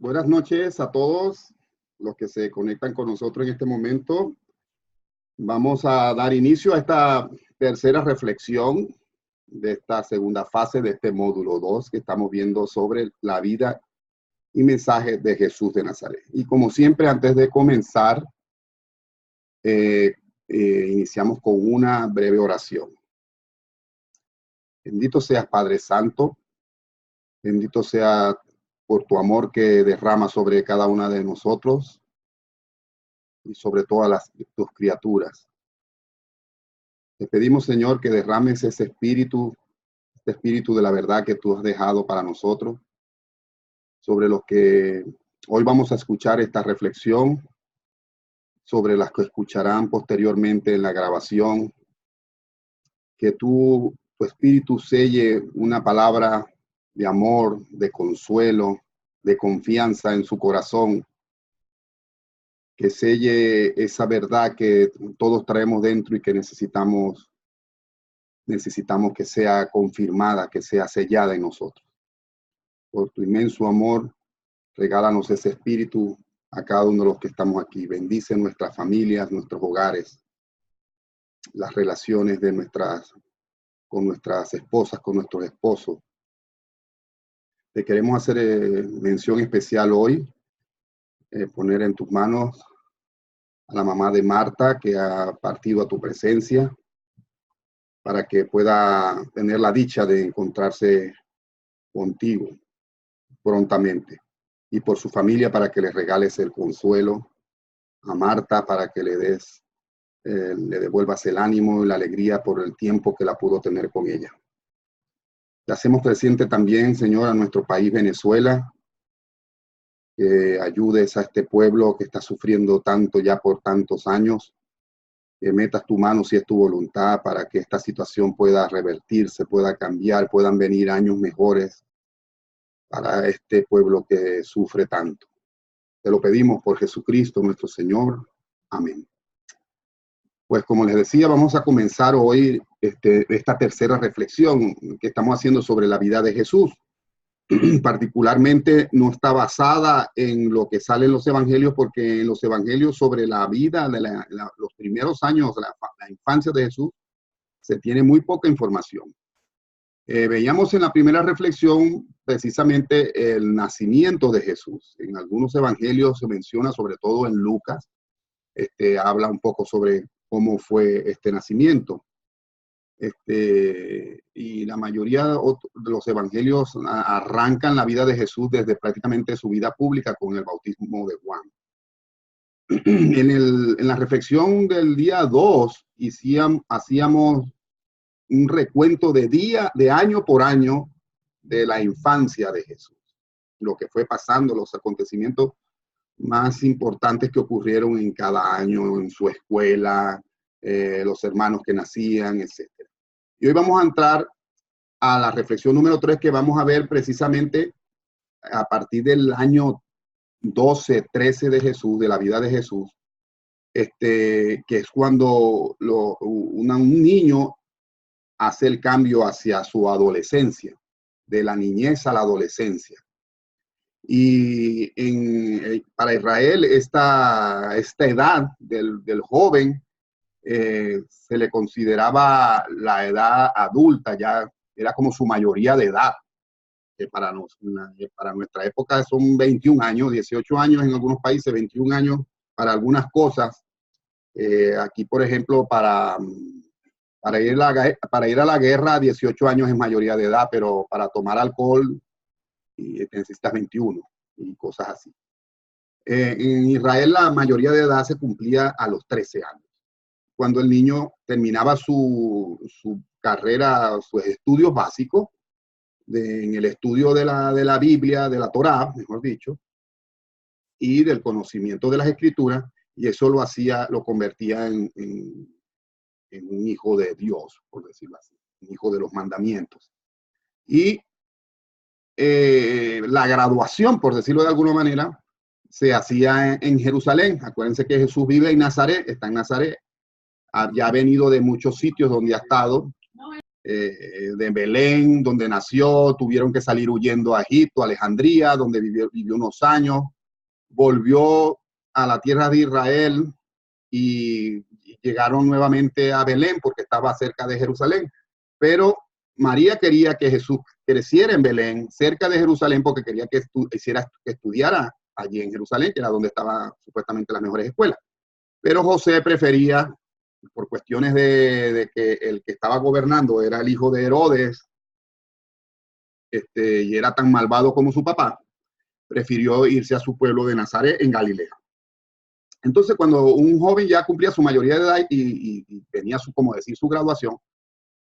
Buenas noches a todos los que se conectan con nosotros en este momento. Vamos a dar inicio a esta tercera reflexión de esta segunda fase de este módulo 2 que estamos viendo sobre la vida y mensaje de Jesús de Nazaret. Y como siempre, antes de comenzar, iniciamos con una breve oración. Bendito seas, Padre Santo, bendito sea por tu amor que derrama sobre cada una de nosotros y sobre todas tus criaturas. Te pedimos, Señor, que derrames ese espíritu, este espíritu de la verdad que tú has dejado para nosotros, sobre los que hoy vamos a escuchar esta reflexión, sobre las que escucharán posteriormente en la grabación, que tu espíritu selle una palabra de amor, de consuelo, de confianza en su corazón, que selle esa verdad que todos traemos dentro y que necesitamos que sea confirmada, que sea sellada en nosotros. Por tu inmenso amor, regálanos ese espíritu a cada uno de los que estamos aquí. Bendice nuestras familias, nuestros hogares, las relaciones con nuestras esposas, con nuestros esposos. Te queremos hacer mención especial hoy, poner en tus manos a la mamá de Marta, que ha partido a tu presencia, para que pueda tener la dicha de encontrarse contigo prontamente. Y por su familia, para que le regales el consuelo a Marta, para que le devuelvas el ánimo y la alegría por el tiempo que la pudo tener con ella. Le hacemos presente también, Señor, a nuestro país Venezuela, que ayudes a este pueblo que está sufriendo tanto ya por tantos años, que metas tu mano si es tu voluntad para que esta situación pueda revertirse, pueda cambiar, puedan venir años mejores para este pueblo que sufre tanto. Te lo pedimos por Jesucristo nuestro Señor. Amén. Pues como les decía, vamos a comenzar hoy esta tercera reflexión que estamos haciendo sobre la vida de Jesús. Particularmente no está basada en lo que sale en los evangelios, porque en los evangelios sobre la vida de los primeros años, la infancia de Jesús, se tiene muy poca información. Veíamos en la primera reflexión precisamente el nacimiento de Jesús. En algunos evangelios se menciona, sobre todo en Lucas, habla un poco sobre cómo fue este nacimiento. Y la mayoría de los evangelios arrancan la vida de Jesús desde prácticamente su vida pública con el bautismo de Juan. En la reflexión del día 2 hacíamos un recuento de año por año de la infancia de Jesús, lo que fue pasando, los acontecimientos más importantes que ocurrieron en cada año, en su escuela, los hermanos que nacían, etc. Y hoy vamos a entrar a la reflexión número 3, que vamos a ver precisamente a partir del año 12, 13 de Jesús, de la vida de Jesús, que es cuando un niño hace el cambio hacia su adolescencia, de la niñez a la adolescencia. Y para Israel esta edad del joven se le consideraba la edad adulta, ya era como su mayoría de edad, que para nuestra época son 21 años, 18 años en algunos países, 21 años para algunas cosas. Aquí, por ejemplo, para ir a la guerra, 18 años es mayoría de edad, pero para tomar alcohol necesitas 21 y cosas así. En Israel la mayoría de edad se cumplía a los 13 años. Cuando el niño terminaba su carrera, sus estudios básicos, en el estudio de la Biblia, de la Torá, mejor dicho, y del conocimiento de las Escrituras, y eso lo convertía en un hijo de Dios, por decirlo así, un hijo de los mandamientos. Y la graduación, por decirlo de alguna manera, se hacía en Jerusalén. Acuérdense que Jesús vive en Nazaret, está en Nazaret. Ya ha venido de muchos sitios donde ha estado, de Belén, donde nació, tuvieron que salir huyendo a Egipto, a Alejandría, donde vivió unos años, volvió a la tierra de Israel y llegaron nuevamente a Belén porque estaba cerca de Jerusalén. Pero María quería que Jesús creciera en Belén, cerca de Jerusalén, porque quería que estudiara allí en Jerusalén, que era donde estaban supuestamente las mejores escuelas. Pero José prefería, por cuestiones de que el que estaba gobernando era el hijo de Herodes, y era tan malvado como su papá, prefirió irse a su pueblo de Nazaret, en Galilea. Entonces, cuando un joven ya cumplía su mayoría de edad y tenía como decir, su graduación,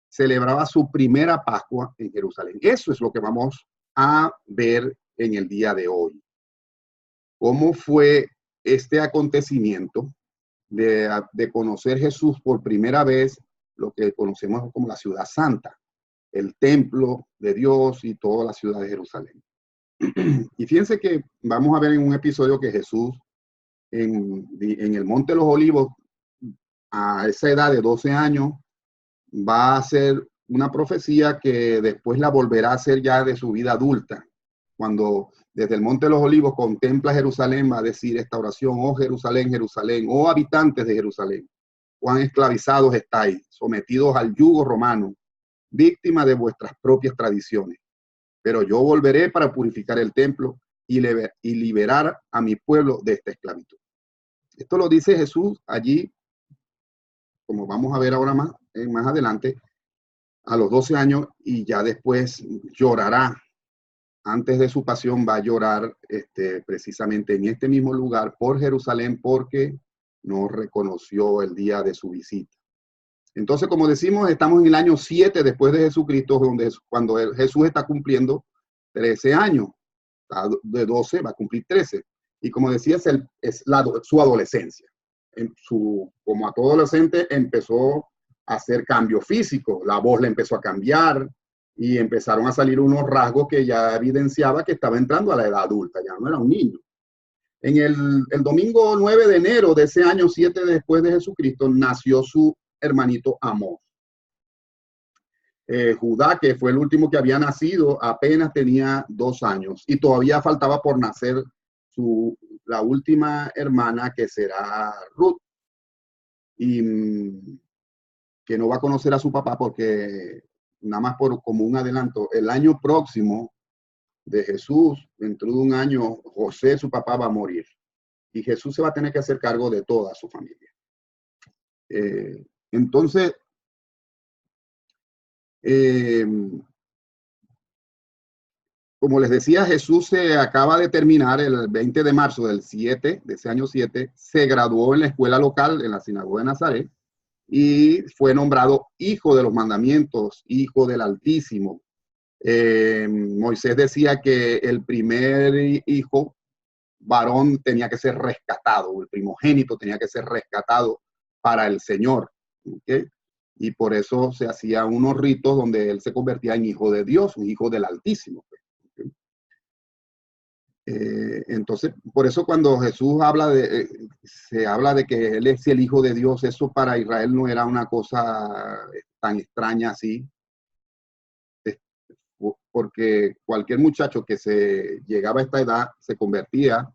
celebraba su primera Pascua en Jerusalén. Eso es lo que vamos a ver en el día de hoy. ¿Cómo fue este acontecimiento de conocer Jesús por primera vez, lo que conocemos como la ciudad santa, el templo de Dios y toda la ciudad de Jerusalén? Y fíjense que vamos a ver en un episodio que Jesús en el Monte de los Olivos, a esa edad de 12 años, va a hacer una profecía que después la volverá a hacer ya de su vida adulta. Cuando desde el Monte de los Olivos contempla Jerusalén, va a decir esta oración: oh Jerusalén, Jerusalén, oh habitantes de Jerusalén, cuán esclavizados estáis, sometidos al yugo romano, víctimas de vuestras propias tradiciones. Pero yo volveré para purificar el templo y liberar a mi pueblo de esta esclavitud. Esto lo dice Jesús allí, como vamos a ver ahora más adelante, a los 12 años, y ya después llorará. Antes de su pasión va a llorar precisamente en este mismo lugar por Jerusalén, porque no reconoció el día de su visita. Entonces, como decimos, estamos en el año 7 después de Jesucristo, cuando Jesús está cumpliendo 13 años. De 12 va a cumplir 13. Y como decía, es su adolescencia. Como a todo adolescente, empezó a hacer cambios físicos. La voz le empezó a cambiar y empezaron a salir unos rasgos que ya evidenciaba que estaba entrando a la edad adulta, ya no era un niño. En el domingo 9 de enero de ese año 7 después de Jesucristo, nació su hermanito Amós. Judá, que fue el último que había nacido, apenas tenía 2 años y todavía faltaba por nacer la última hermana, que será Ruth, y que no va a conocer a su papá porque, nada más como un adelanto, el año próximo de Jesús, dentro de un año, José, su papá, va a morir y Jesús se va a tener que hacer cargo de toda su familia. Entonces, como les decía, Jesús se acaba de terminar el 20 de marzo del 7, de ese año 7, se graduó en la escuela local, en la sinagoga de Nazaret, y fue nombrado hijo de los mandamientos, hijo del Altísimo. Moisés decía que el primer hijo varón tenía que ser rescatado, el primogénito tenía que ser rescatado para el Señor, ¿okay? Y por eso se hacían unos ritos donde él se convertía en hijo de Dios, un hijo del Altísimo. ¿Okay? Entonces, por eso cuando Jesús se habla de que él es el hijo de Dios, eso para Israel no era una cosa tan extraña así, porque cualquier muchacho que se llegaba a esta edad se convertía,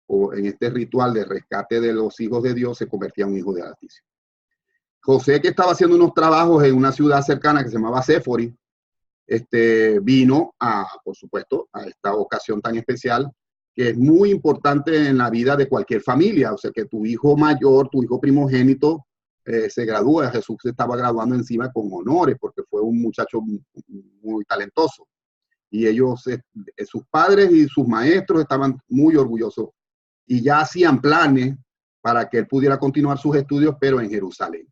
o en este ritual de rescate de los hijos de Dios, se convertía en un hijo del Altísimo. José, que estaba haciendo unos trabajos en una ciudad cercana que se llamaba Séfori, vino por supuesto, a esta ocasión tan especial, que es muy importante en la vida de cualquier familia. O sea, que tu hijo mayor, tu hijo primogénito, se gradúa. Jesús se estaba graduando encima con honores, porque fue un muchacho muy talentoso. Y ellos, sus padres y sus maestros estaban muy orgullosos y ya hacían planes para que él pudiera continuar sus estudios, pero en Jerusalén.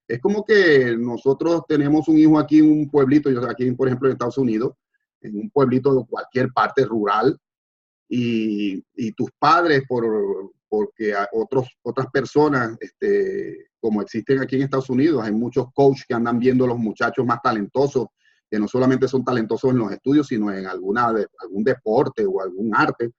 Es como que nosotros tenemos un hijo aquí en un pueblito, yo aquí, por ejemplo, en Estados Unidos, en un pueblito de cualquier parte rural, y tus padres, porque otras personas, como existen aquí en Estados Unidos, hay muchos coaches que andan viendo a los muchachos más talentosos, que no solamente son talentosos en los estudios, sino en algún deporte o algún arte,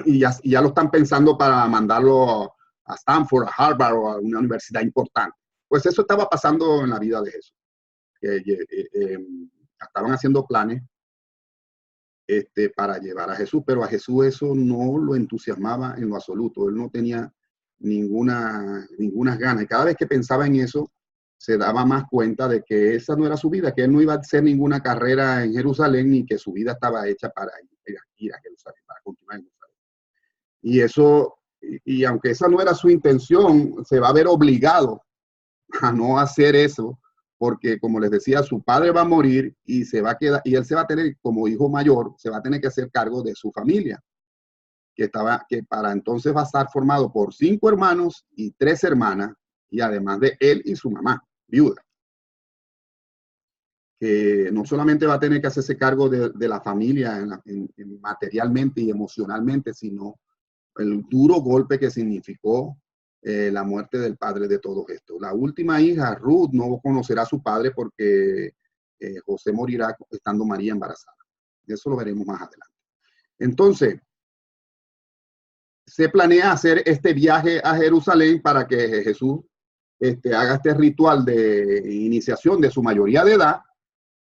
y ya lo están pensando para mandarlo a Stanford, a Harvard o a una universidad importante. Pues eso estaba pasando en la vida de Jesús. estaban haciendo planes para llevar a Jesús, pero a Jesús eso no lo entusiasmaba en lo absoluto. Él no tenía ninguna ganas. Y cada vez que pensaba en eso, se daba más cuenta de que esa no era su vida, que él no iba a hacer ninguna carrera en Jerusalén y que su vida estaba hecha para ir a Jerusalén, para continuar en Jerusalén. Y eso, y aunque esa no era su intención, se va a ver obligado a no hacer eso, porque como les decía, su padre va a morir y se va a quedar, y él se va a tener, como hijo mayor, se va a tener que hacer cargo de su familia, que para entonces va a estar formado por 5 hermanos y 3 hermanas, y además de él y su mamá, viuda. Que no solamente va a tener que hacerse cargo de la familia materialmente y emocionalmente, sino el duro golpe que significó la muerte del padre de todos estos. La última hija, Ruth, no conocerá a su padre porque José morirá estando María embarazada. Eso lo veremos más adelante. Entonces, se planea hacer este viaje a Jerusalén para que Jesús haga este ritual de iniciación de su mayoría de edad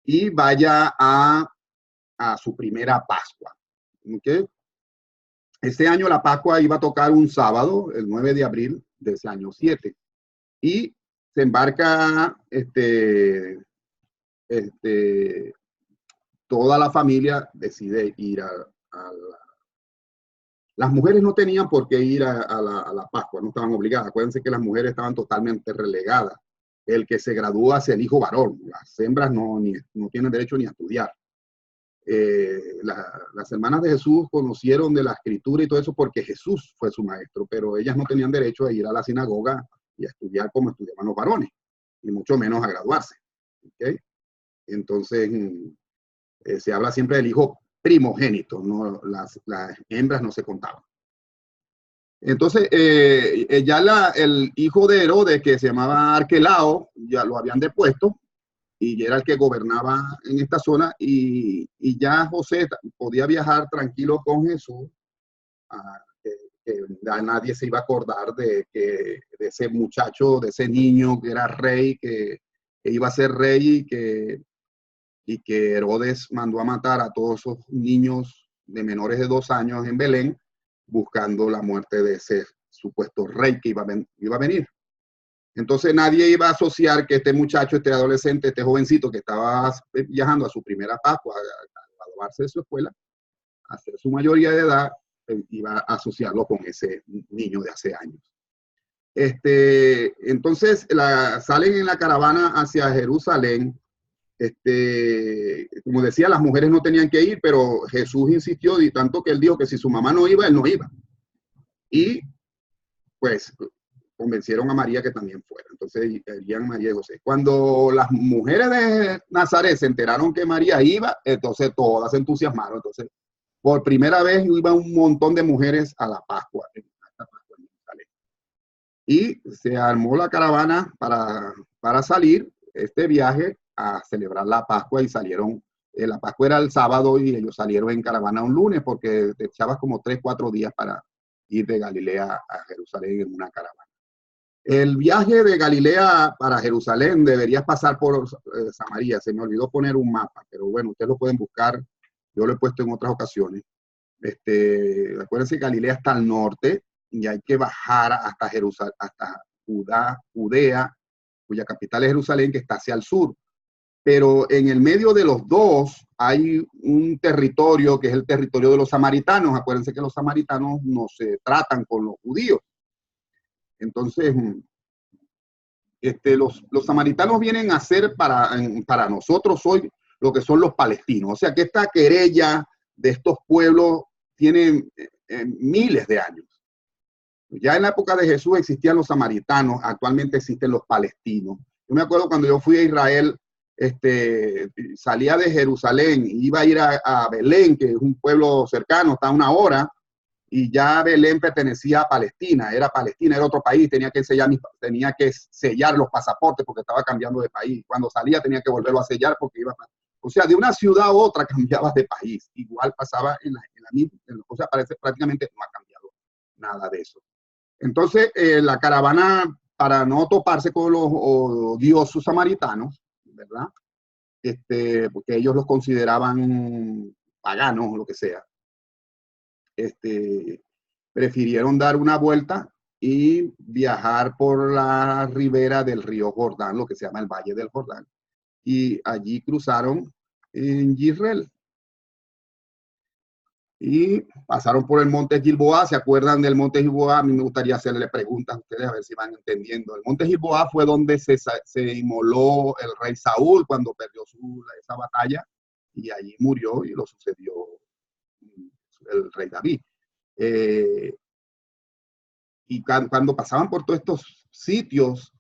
y vaya a su primera Pascua. ¿Okay? Este año la Pascua iba a tocar un sábado, el 9 de abril de ese año 7. Y se embarca toda la familia decide ir las mujeres no tenían por qué ir a la Pascua, no estaban obligadas. Acuérdense que las mujeres estaban totalmente relegadas. El que se gradúa es el hijo varón. Las hembras no tienen derecho ni a estudiar. Las hermanas de Jesús conocieron de la escritura y todo eso porque Jesús fue su maestro, pero ellas no tenían derecho a ir a la sinagoga y a estudiar como estudiaban los varones, y mucho menos a graduarse. ¿Okay? Entonces, se habla siempre del hijo primogénito, ¿no? Las hembras no se contaban. Entonces, ya el hijo de Herodes, que se llamaba Arquelao, ya lo habían depuesto, y era el que gobernaba en esta zona, y ya José podía viajar tranquilo con Jesús, que nadie se iba a acordar de ese muchacho, de ese niño que era rey, que iba a ser rey y que Herodes mandó a matar a todos esos niños de menores de 2 años en Belén, buscando la muerte de ese supuesto rey que iba a venir. Entonces nadie iba a asociar que este muchacho, este adolescente, este jovencito que estaba viajando a su primera Pascua, a graduarse de su escuela, a hacer su mayoría de edad, iba a asociarlo con ese niño de hace años. Entonces salen en la caravana hacia Jerusalén. Como decía, las mujeres no tenían que ir, pero Jesús insistió y tanto que él dijo que si su mamá no iba, él no iba. Y pues convencieron a María que también fuera. Entonces irían María y José. Cuando las mujeres de Nazaret se enteraron que María iba, entonces todas se entusiasmaron. Entonces, por primera vez iba un montón de mujeres a la Pascua, y se armó la caravana para salir este viaje a celebrar la Pascua, y salieron, la Pascua era el sábado y ellos salieron en caravana un lunes porque te echabas como 3-4 días para ir de Galilea a Jerusalén en una caravana. El viaje de Galilea para Jerusalén deberías pasar por Samaria. Se me olvidó poner un mapa, pero bueno, ustedes lo pueden buscar. Yo lo he puesto en otras ocasiones. Acuérdense que Galilea está al norte y hay que bajar hasta Jerusalén, hasta Judea, cuya capital es Jerusalén, que está hacia el sur. Pero en el medio de los dos hay un territorio que es el territorio de los samaritanos. Acuérdense que los samaritanos no se tratan con los judíos. Entonces, los samaritanos vienen a ser para nosotros hoy lo que son los palestinos. O sea que esta querella de estos pueblos tiene miles de años. Ya en la época de Jesús existían los samaritanos, actualmente existen los palestinos. Yo me acuerdo cuando yo fui a Israel, salía de Jerusalén, iba a ir a Belén, que es un pueblo cercano, está a 1 hora, y ya Belén pertenecía a Palestina, era otro país, tenía que sellar los pasaportes porque estaba cambiando de país. Cuando salía tenía que volverlo a sellar porque iba a... O sea, de una ciudad a otra cambiabas de país. Igual pasaba en la misma, o sea, prácticamente no ha cambiado nada de eso. Entonces, la caravana, para no toparse con los odiosos samaritanos, ¿verdad? porque ellos los consideraban paganos, lo que sea, prefirieron dar una vuelta y viajar por la ribera del río Jordán, lo que se llama el Valle del Jordán, y allí cruzaron en Yisrael y pasaron por el monte Gilboa. ¿Se acuerdan del monte Gilboa? A mí me gustaría hacerle preguntas a ustedes a ver si van entendiendo. El monte Gilboa fue donde se inmoló el rey Saúl cuando perdió esa batalla, y allí murió y lo sucedió el rey David. Y cuando pasaban por todos estos sitios,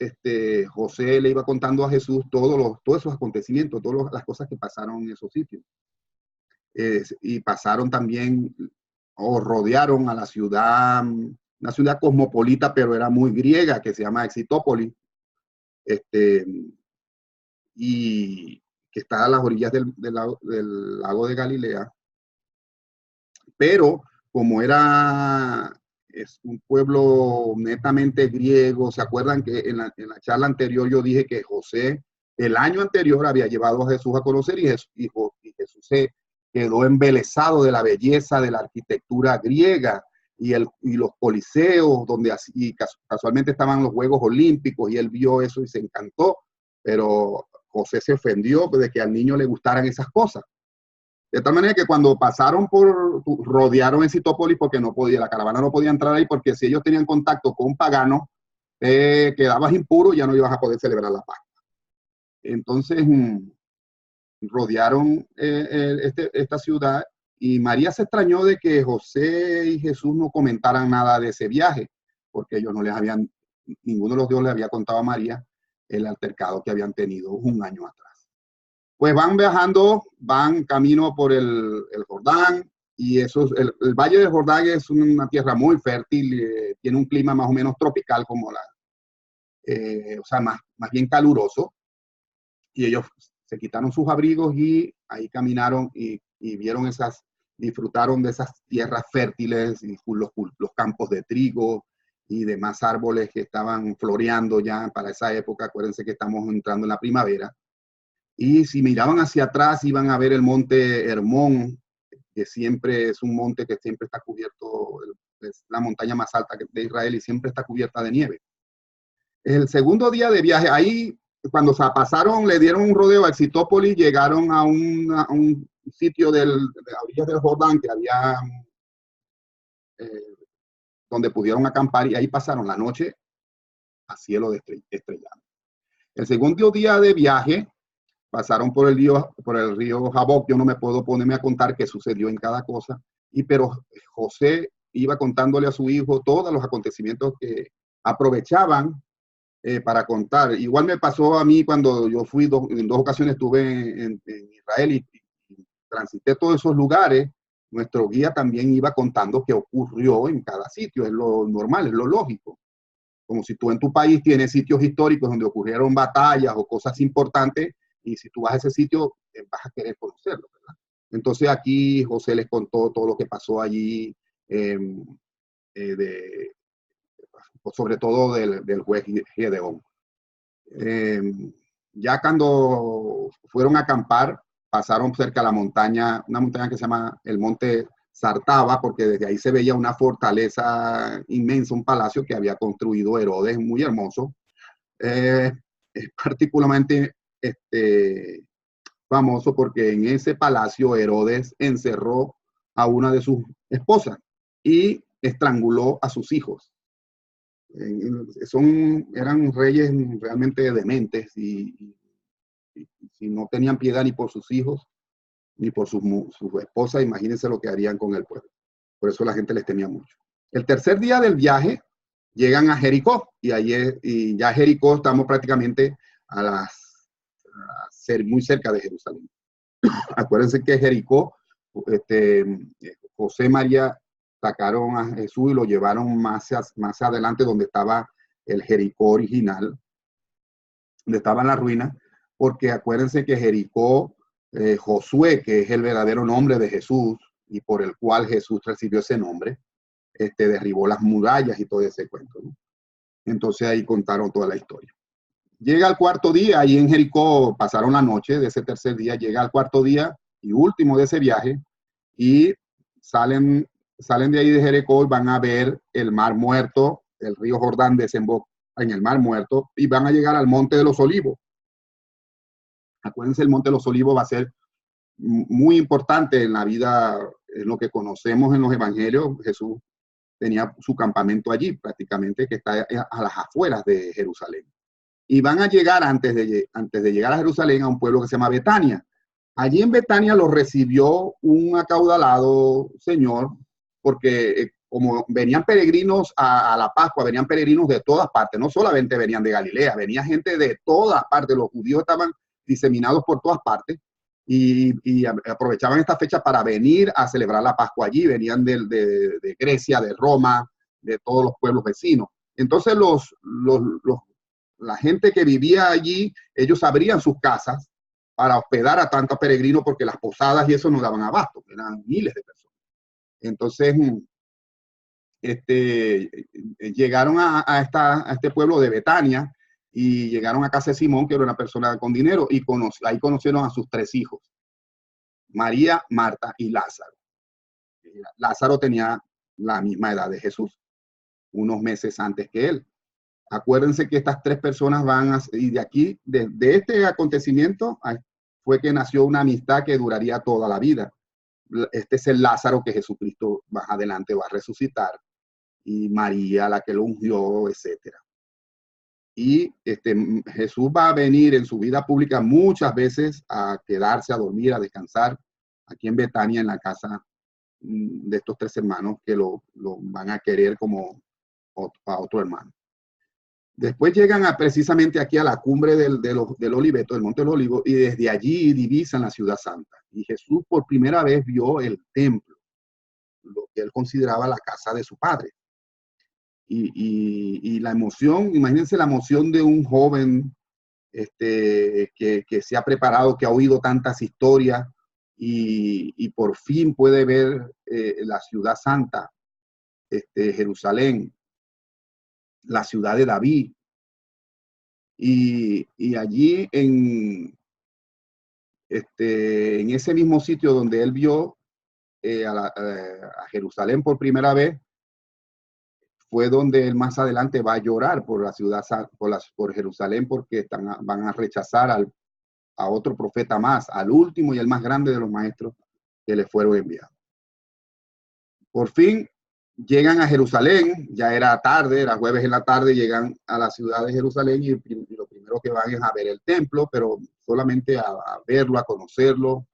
José le iba contando a Jesús todos esos acontecimientos, todas las cosas que pasaron en esos sitios. Y pasaron también, o rodearon a la ciudad, una ciudad cosmopolita, pero era muy griega, que se llama Exitópolis, y que está a las orillas del lago de Galilea. Pero como es un pueblo netamente griego, ¿se acuerdan que en la charla anterior yo dije que José el año anterior había llevado a Jesús a conocer, y Jesús se quedó embelesado de la belleza de la arquitectura griega y los coliseos, donde casualmente estaban los Juegos Olímpicos, y él vio eso y se encantó, pero José se ofendió de que al niño le gustaran esas cosas. De tal manera que cuando rodearon Exitópolis, porque la caravana no podía entrar ahí, porque si ellos tenían contacto con un pagano, quedabas impuro y ya no ibas a poder celebrar la Pascua. Entonces, rodearon esta ciudad, y María se extrañó de que José y Jesús no comentaran nada de ese viaje, porque ellos ninguno de los dos le había contado a María el altercado que habían tenido un año atrás. Pues van viajando, van camino por el Jordán, y el Valle del Jordán es una tierra muy fértil, tiene un clima más o menos tropical, o sea, más bien caluroso, y ellos se quitaron sus abrigos y ahí caminaron y disfrutaron de esas tierras fértiles y los campos de trigo y demás árboles que estaban floreando ya para esa época. Acuérdense que estamos entrando en la primavera. Y si miraban hacia atrás, iban a ver el monte Hermón, que siempre es un monte que siempre está cubierto, es la montaña más alta de Israel y siempre está cubierta de nieve. El segundo día de viaje, ahí cuando se pasaron, le dieron un rodeo a Exitópolis, llegaron a un sitio de las orillas del Jordán que había, donde pudieron acampar, y ahí pasaron la noche a cielo estrellado. El segundo día de viaje, pasaron por el río Jaboc. Yo no me puedo ponerme a contar qué sucedió en cada cosa, pero José iba contándole a su hijo todos los acontecimientos que aprovechaban para contar. Igual me pasó a mí cuando yo fui en dos ocasiones, estuve en Israel y transité todos esos lugares. Nuestro guía también iba contando qué ocurrió en cada sitio. Es lo normal, es lo lógico. Como si tú en tu país tienes sitios históricos donde ocurrieron batallas o cosas importantes, y si tú vas a ese sitio, vas a querer conocerlo, ¿verdad? Entonces aquí José les contó todo lo que pasó allí, sobre todo del juez Gedeón. Ya cuando fueron a acampar, pasaron cerca de la montaña, una montaña que se llama el Monte Sartaba, porque desde ahí se veía una fortaleza inmensa, un palacio que había construido Herodes, muy hermoso. Es particularmente famoso porque en ese palacio Herodes encerró a una de sus esposas y estranguló a sus hijos. Eran reyes realmente dementes, y no tenían piedad ni por sus hijos ni por sus esposas. Imagínense lo que harían con el pueblo. Por eso la gente les temía mucho. El tercer día del viaje llegan a Jericó, y ya Jericó estamos prácticamente muy cerca de Jerusalén. Acuérdense que Jericó, José y María sacaron a Jesús y lo llevaron más adelante, donde estaba el Jericó original, donde estaba en la ruina, porque acuérdense que Jericó, Josué, que es el verdadero nombre de Jesús y por el cual Jesús recibió ese nombre, derribó las murallas y todo ese cuento, ¿no? Entonces ahí contaron toda la historia. Llega al cuarto día, ahí en Jericó pasaron la noche de ese tercer día, llega al cuarto día y último de ese viaje y salen, salen de ahí de Jericó y van a ver el mar muerto, el río Jordán desemboca en el mar muerto y van a llegar al Monte de los Olivos. Acuérdense, el Monte de los Olivos va a ser muy importante en la vida, en lo que conocemos en los evangelios. Jesús tenía su campamento allí, prácticamente, que está a las afueras de Jerusalén. Y van a llegar, antes de llegar a Jerusalén, a un pueblo que se llama Betania. Allí en Betania los recibió un acaudalado señor, porque como venían peregrinos a la Pascua, venían peregrinos de todas partes, no solamente venían de Galilea, venía gente de todas partes, los judíos estaban diseminados por todas partes y aprovechaban esta fecha para venir a celebrar la Pascua allí, venían de Grecia, de Roma, de todos los pueblos vecinos. Entonces la gente que vivía allí, ellos abrían sus casas para hospedar a tantos peregrinos porque las posadas y eso no daban abasto, eran miles de personas. Entonces, llegaron a este pueblo de Betania y llegaron a casa de Simón, que era una persona con dinero, y ahí conocieron a sus tres hijos, María, Marta y Lázaro. Lázaro tenía la misma edad de Jesús, unos meses antes que él. Acuérdense que estas tres personas y de aquí, de este acontecimiento, fue que nació una amistad que duraría toda la vida. Este es el Lázaro que Jesucristo más adelante va a resucitar, y María, la que lo ungió, etc. Y Jesús va a venir en su vida pública muchas veces a quedarse, a dormir, a descansar aquí en Betania, en la casa de estos tres hermanos que lo van a querer como a otro hermano. Después llegan precisamente aquí a la cumbre del Oliveto, del Monte de los Olivos, y desde allí divisan la ciudad santa. Y Jesús por primera vez vio el templo, lo que él consideraba la casa de su padre. Y la emoción, imagínense la emoción de un joven que se ha preparado, que ha oído tantas historias y por fin puede ver la ciudad santa, Jerusalén, la ciudad de David. Y allí en ese mismo sitio donde él vio a Jerusalén por primera vez, fue donde él más adelante va a llorar por la ciudad, por Jerusalén, porque van a rechazar a otro profeta más, al último y el más grande de los maestros que le fueron enviados. Por fin llegan a Jerusalén, ya era tarde, era jueves en la tarde, llegan a la ciudad de Jerusalén y lo primero que van es a ver el templo, pero solamente a verlo, a conocerlo.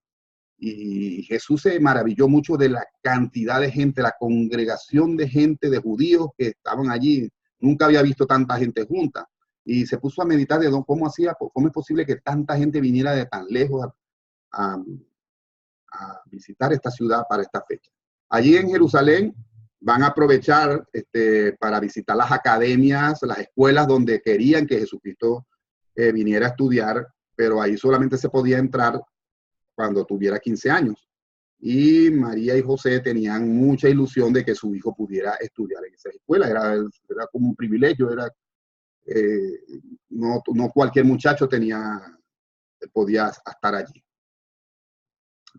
Y Jesús se maravilló mucho de la cantidad de gente, la congregación de gente, de judíos que estaban allí. Nunca había visto tanta gente junta. Y se puso a meditar de cómo es posible que tanta gente viniera de tan lejos a visitar esta ciudad para esta fecha. Allí en Jerusalén van a aprovechar para visitar las academias, las escuelas donde querían que Jesucristo viniera a estudiar, pero ahí solamente se podía entrar cuando tuviera 15 años. Y María y José tenían mucha ilusión de que su hijo pudiera estudiar en esa escuela. Era como un privilegio, no cualquier muchacho podía estar allí.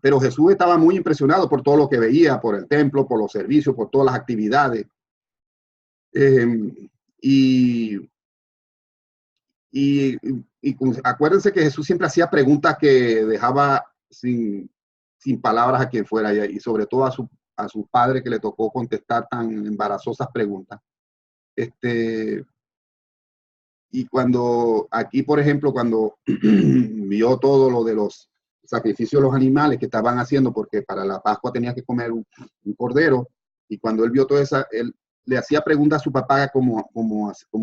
Pero Jesús estaba muy impresionado por todo lo que veía, por el templo, por los servicios, por todas las actividades. Acuérdense que Jesús siempre hacía preguntas que dejaba sin palabras a quien fuera, y sobre todo a su padre, que le tocó contestar tan embarazosas preguntas. Y cuando aquí, por ejemplo, cuando vio todo lo de los sacrificios de los animales que estaban haciendo, porque para la Pascua tenía que comer un cordero, y cuando él vio todo eso, él le hacía preguntas a su papá como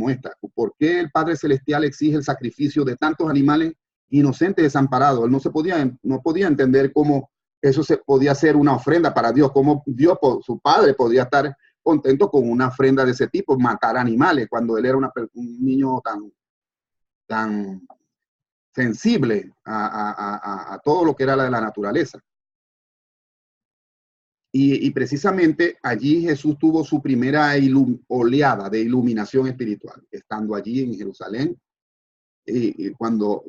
esta: ¿por qué el Padre Celestial exige el sacrificio de tantos animales inocentes, desamparados? Él no podía entender cómo eso se podía ser una ofrenda para Dios, cómo Dios, su Padre, podía estar contento con una ofrenda de ese tipo, matar animales, cuando él era un niño tan sensible a todo lo que era la naturaleza. Y precisamente allí Jesús tuvo su primera oleada de iluminación espiritual, estando allí en Jerusalén, y cuando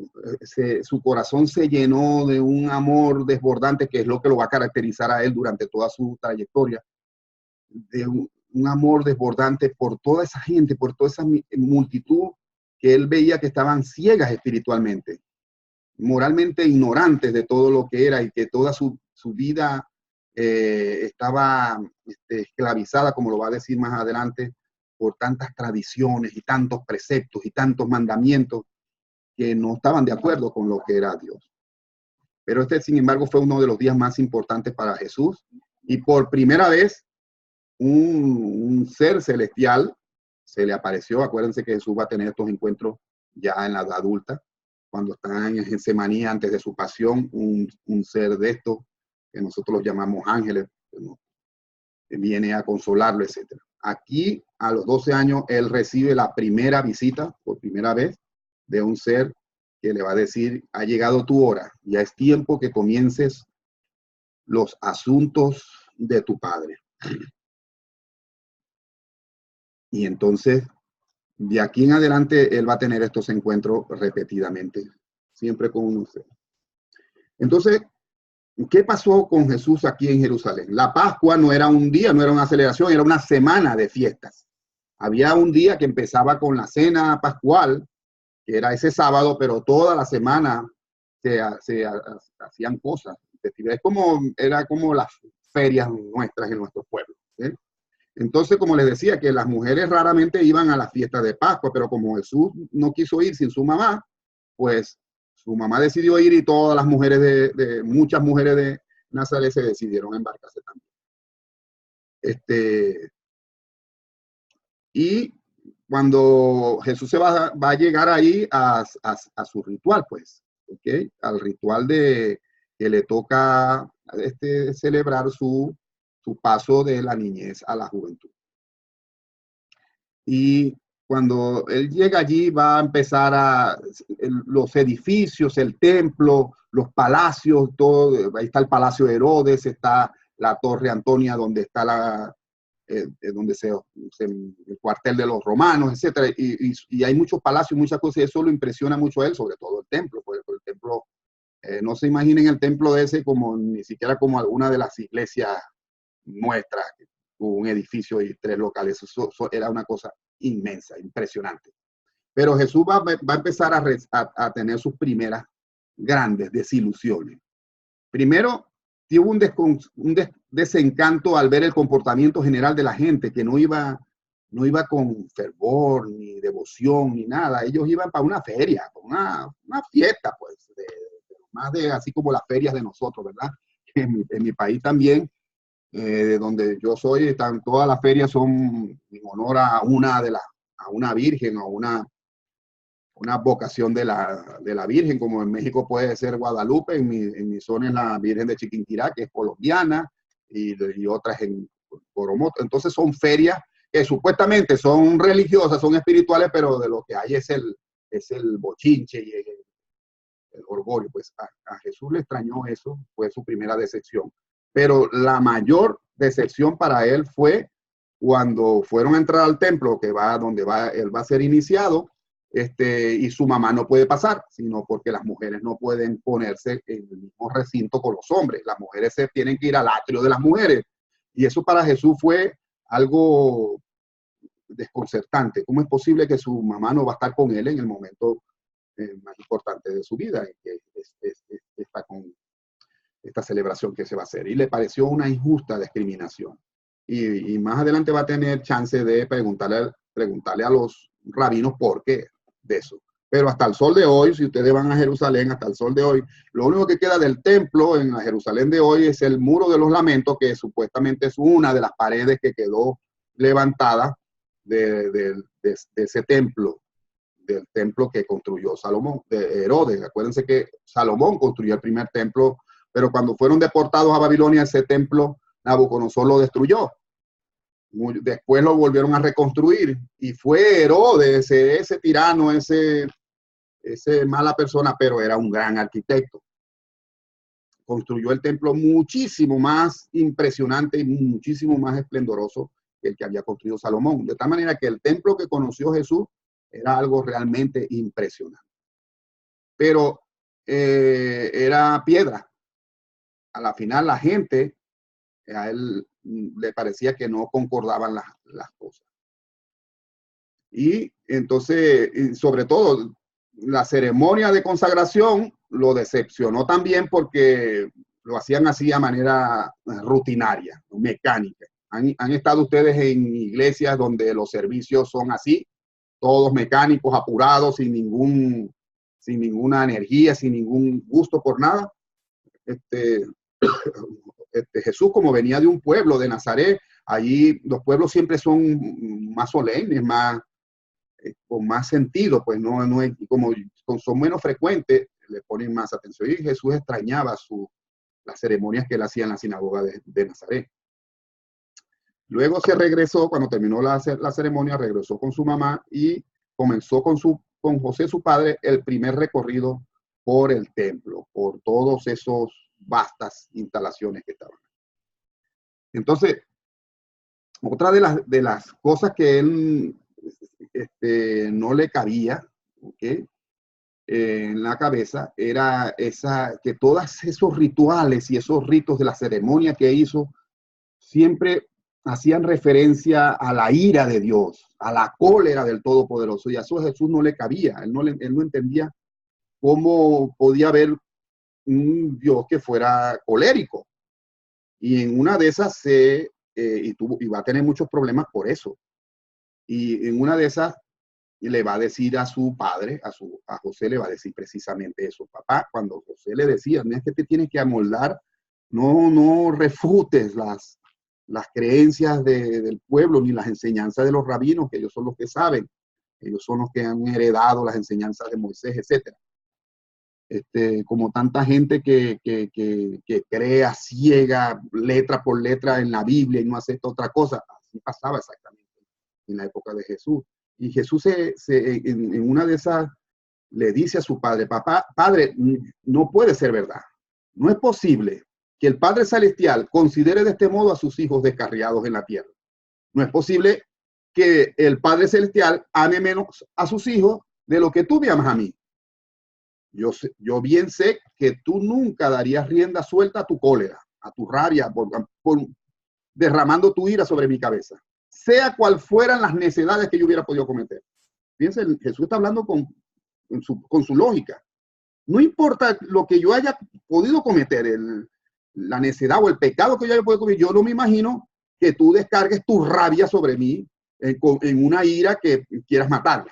su corazón se llenó de un amor desbordante, que es lo que lo va a caracterizar a él durante toda su trayectoria, de un amor desbordante por toda esa gente, por toda esa multitud que él veía que estaban ciegas espiritualmente, moralmente ignorantes de todo lo que era, y que toda su vida estaba esclavizada, como lo va a decir más adelante, por tantas tradiciones y tantos preceptos y tantos mandamientos que no estaban de acuerdo con lo que era Dios. Pero sin embargo, fue uno de los días más importantes para Jesús, y por primera vez un ser celestial se le apareció. Acuérdense que Jesús va a tener estos encuentros ya en la edad adulta, cuando está en Getsemaní antes de su pasión, un ser de estos, que nosotros los llamamos ángeles, que viene a consolarlo, etc. Aquí, a los 12 años, él recibe la primera visita, por primera vez, de un ser que le va a decir: ha llegado tu hora, ya es tiempo que comiences los asuntos de tu Padre. Y entonces, de aquí en adelante, él va a tener estos encuentros repetidamente, siempre con usted. Entonces, ¿qué pasó con Jesús aquí en Jerusalén? La Pascua no era un día, no era una celebración, era una semana de fiestas. Había un día que empezaba con la cena pascual, que era ese sábado, pero toda la semana se hacían cosas. Era como las ferias nuestras en nuestro pueblo, ¿sí? Entonces, como les decía, que las mujeres raramente iban a la fiesta de Pascua, pero como Jesús no quiso ir sin su mamá, pues su mamá decidió ir, y todas las mujeres muchas mujeres de Nazaret se decidieron a embarcarse también. Y cuando Jesús va a llegar ahí a su ritual, pues, ¿okay? Al ritual que le toca celebrar su paso de la niñez a la juventud. Y cuando él llega allí, va a empezar los edificios, el templo, los palacios, todo. Ahí está el Palacio de Herodes, está la Torre Antonia, donde está donde el cuartel de los romanos, etcétera. Y hay muchos palacios, muchas cosas, y eso lo impresiona mucho a él, sobre todo el templo. Porque el templo, no se imaginen el templo ese como ni siquiera como alguna de las iglesias nuestras, un edificio y 3 locales. Eso era una cosa inmensa, impresionante. Pero Jesús va a empezar a tener sus primeras grandes desilusiones. Primero, tuvo un desencanto al ver el comportamiento general de la gente, que no iba con fervor, ni devoción, ni nada. Ellos iban para una feria, para una fiesta, pues, más de así como las ferias de nosotros, ¿verdad? En mi país también, donde yo soy, todas las ferias son en honor a una virgen, o una vocación de la Virgen, como en México puede ser Guadalupe, en mi zona es la Virgen de Chiquinquirá, que es colombiana, y otras en Coromoto. Entonces son ferias que supuestamente son religiosas, son espirituales, pero de lo que hay es el bochinche y el orgullo. Pues a Jesús le extrañó eso, fue su primera decepción. Pero la mayor decepción para él fue cuando fueron a entrar al templo, donde él va a ser iniciado, y su mamá no puede pasar, sino porque las mujeres no pueden ponerse en el mismo recinto con los hombres. Las mujeres se tienen que ir al atrio de las mujeres. Y eso para Jesús fue algo desconcertante. ¿Cómo es posible que su mamá no va a estar con él en el momento más importante de su vida, que está con esta celebración que se va a hacer? Y le pareció una injusta discriminación. Y más adelante va a tener chance de preguntarle a los rabinos por qué de eso. Pero hasta el sol de hoy, si ustedes van a Jerusalén, hasta el sol de hoy, lo único que queda del templo en la Jerusalén de hoy es el muro de los lamentos, que supuestamente es una de las paredes que quedó levantada de ese templo, del templo que construyó Salomón, de Herodes. Acuérdense que Salomón construyó el primer templo, pero cuando fueron deportados a Babilonia, ese templo Nabucodonosor lo destruyó. Después lo volvieron a reconstruir, y fue Herodes, ese tirano, ese mala persona, pero era un gran arquitecto. Construyó el templo muchísimo más impresionante y muchísimo más esplendoroso que el que había construido Salomón. De tal manera que el templo que conoció Jesús era algo realmente impresionante. pero era piedra. A la final la gente, a él le parecía que no concordaban las cosas. Y entonces, y sobre todo, la ceremonia de consagración lo decepcionó también porque lo hacían así a manera rutinaria, mecánica. Han estado ustedes en iglesias donde los servicios son así, todos mecánicos, apurados, sin ninguna energía, sin ningún gusto por nada. Jesús, como venía de un pueblo de Nazaret, allí los pueblos siempre son más solemnes, con más sentido, pues no es como son menos frecuentes, le ponen más atención. Y Jesús extrañaba las ceremonias que él hacía en la sinagoga de Nazaret. Luego se regresó, cuando terminó la ceremonia, regresó con su mamá y comenzó con José, su padre, el primer recorrido por el templo, por todos esos vastas instalaciones que estaban. Entonces, otra de las cosas que él no le cabía, ¿okay? En la cabeza era que todos esos rituales y esos ritos de la ceremonia que hizo siempre hacían referencia a la ira de Dios, a la cólera del Todopoderoso, y a eso Jesús no le cabía. Él no entendía cómo podía haber un Dios que fuera colérico. Y en una de esas y va a tener muchos problemas por eso. Y en una de esas le va a decir a su padre, a José le va a decir precisamente eso. Papá, cuando José le decía, no es que te tienes que amoldar, no refutes las creencias del pueblo ni las enseñanzas de los rabinos, que ellos son los que saben, ellos son los que han heredado las enseñanzas de Moisés, etc. Como tanta gente que crea ciega letra por letra en la Biblia y no acepta otra cosa. Así pasaba exactamente en la época de Jesús. Y Jesús en una de esas le dice a su padre, papá, padre, no puede ser verdad. No es posible que el Padre Celestial considere de este modo a sus hijos descarriados en la tierra. No es posible que el Padre Celestial ame menos a sus hijos de lo que tú me amas a mí. Yo bien sé que tú nunca darías rienda suelta a tu cólera, a tu rabia, por derramando tu ira sobre mi cabeza, sea cual fueran las necedades que yo hubiera podido cometer. Fíjense, Jesús está hablando con su lógica. No importa lo que yo haya podido cometer, la necedad o el pecado que yo haya podido cometer, yo no me imagino que tú descargues tu rabia sobre mí en una ira que quieras matarme.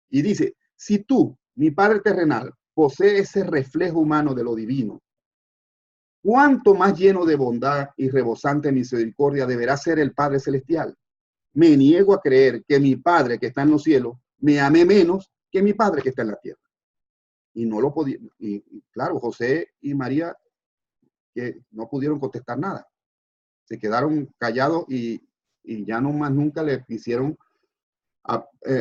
Y dice, si tú, mi Padre terrenal, posee ese reflejo humano de lo divino, ¿cuánto más lleno de bondad y rebosante misericordia deberá ser el Padre Celestial? Me niego a creer que mi Padre que está en los cielos me ame menos que mi Padre que está en la tierra. Y no lo podía. Y claro, José y María que no pudieron contestar nada. Se quedaron callados y ya no más nunca le quisieron,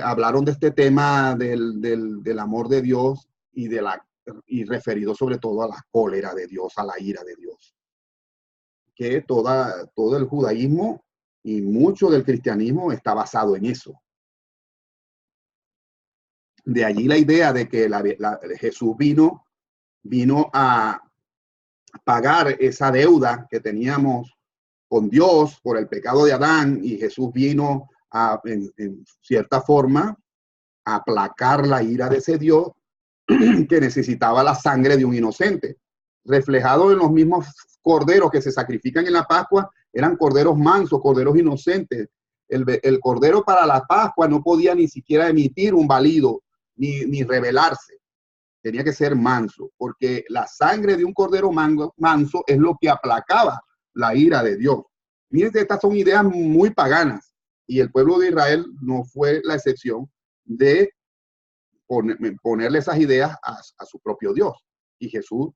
hablaron de este tema del amor de Dios y referido sobre todo a la cólera de Dios, a la ira de Dios. Que todo el judaísmo y mucho del cristianismo está basado en eso. De allí la idea de que Jesús vino a pagar esa deuda que teníamos con Dios por el pecado de Adán, y Jesús vino en cierta forma a aplacar la ira de ese Dios que necesitaba la sangre de un inocente, reflejado en los mismos corderos que se sacrifican en la Pascua. Eran corderos mansos, corderos inocentes. El cordero para la Pascua no podía ni siquiera emitir un balido ni rebelarse. Tenía que ser manso, porque la sangre de un cordero manso es lo que aplacaba la ira de Dios. Miren, estas son ideas muy paganas, y el pueblo de Israel no fue la excepción de ponerle esas ideas a su propio Dios. Y Jesús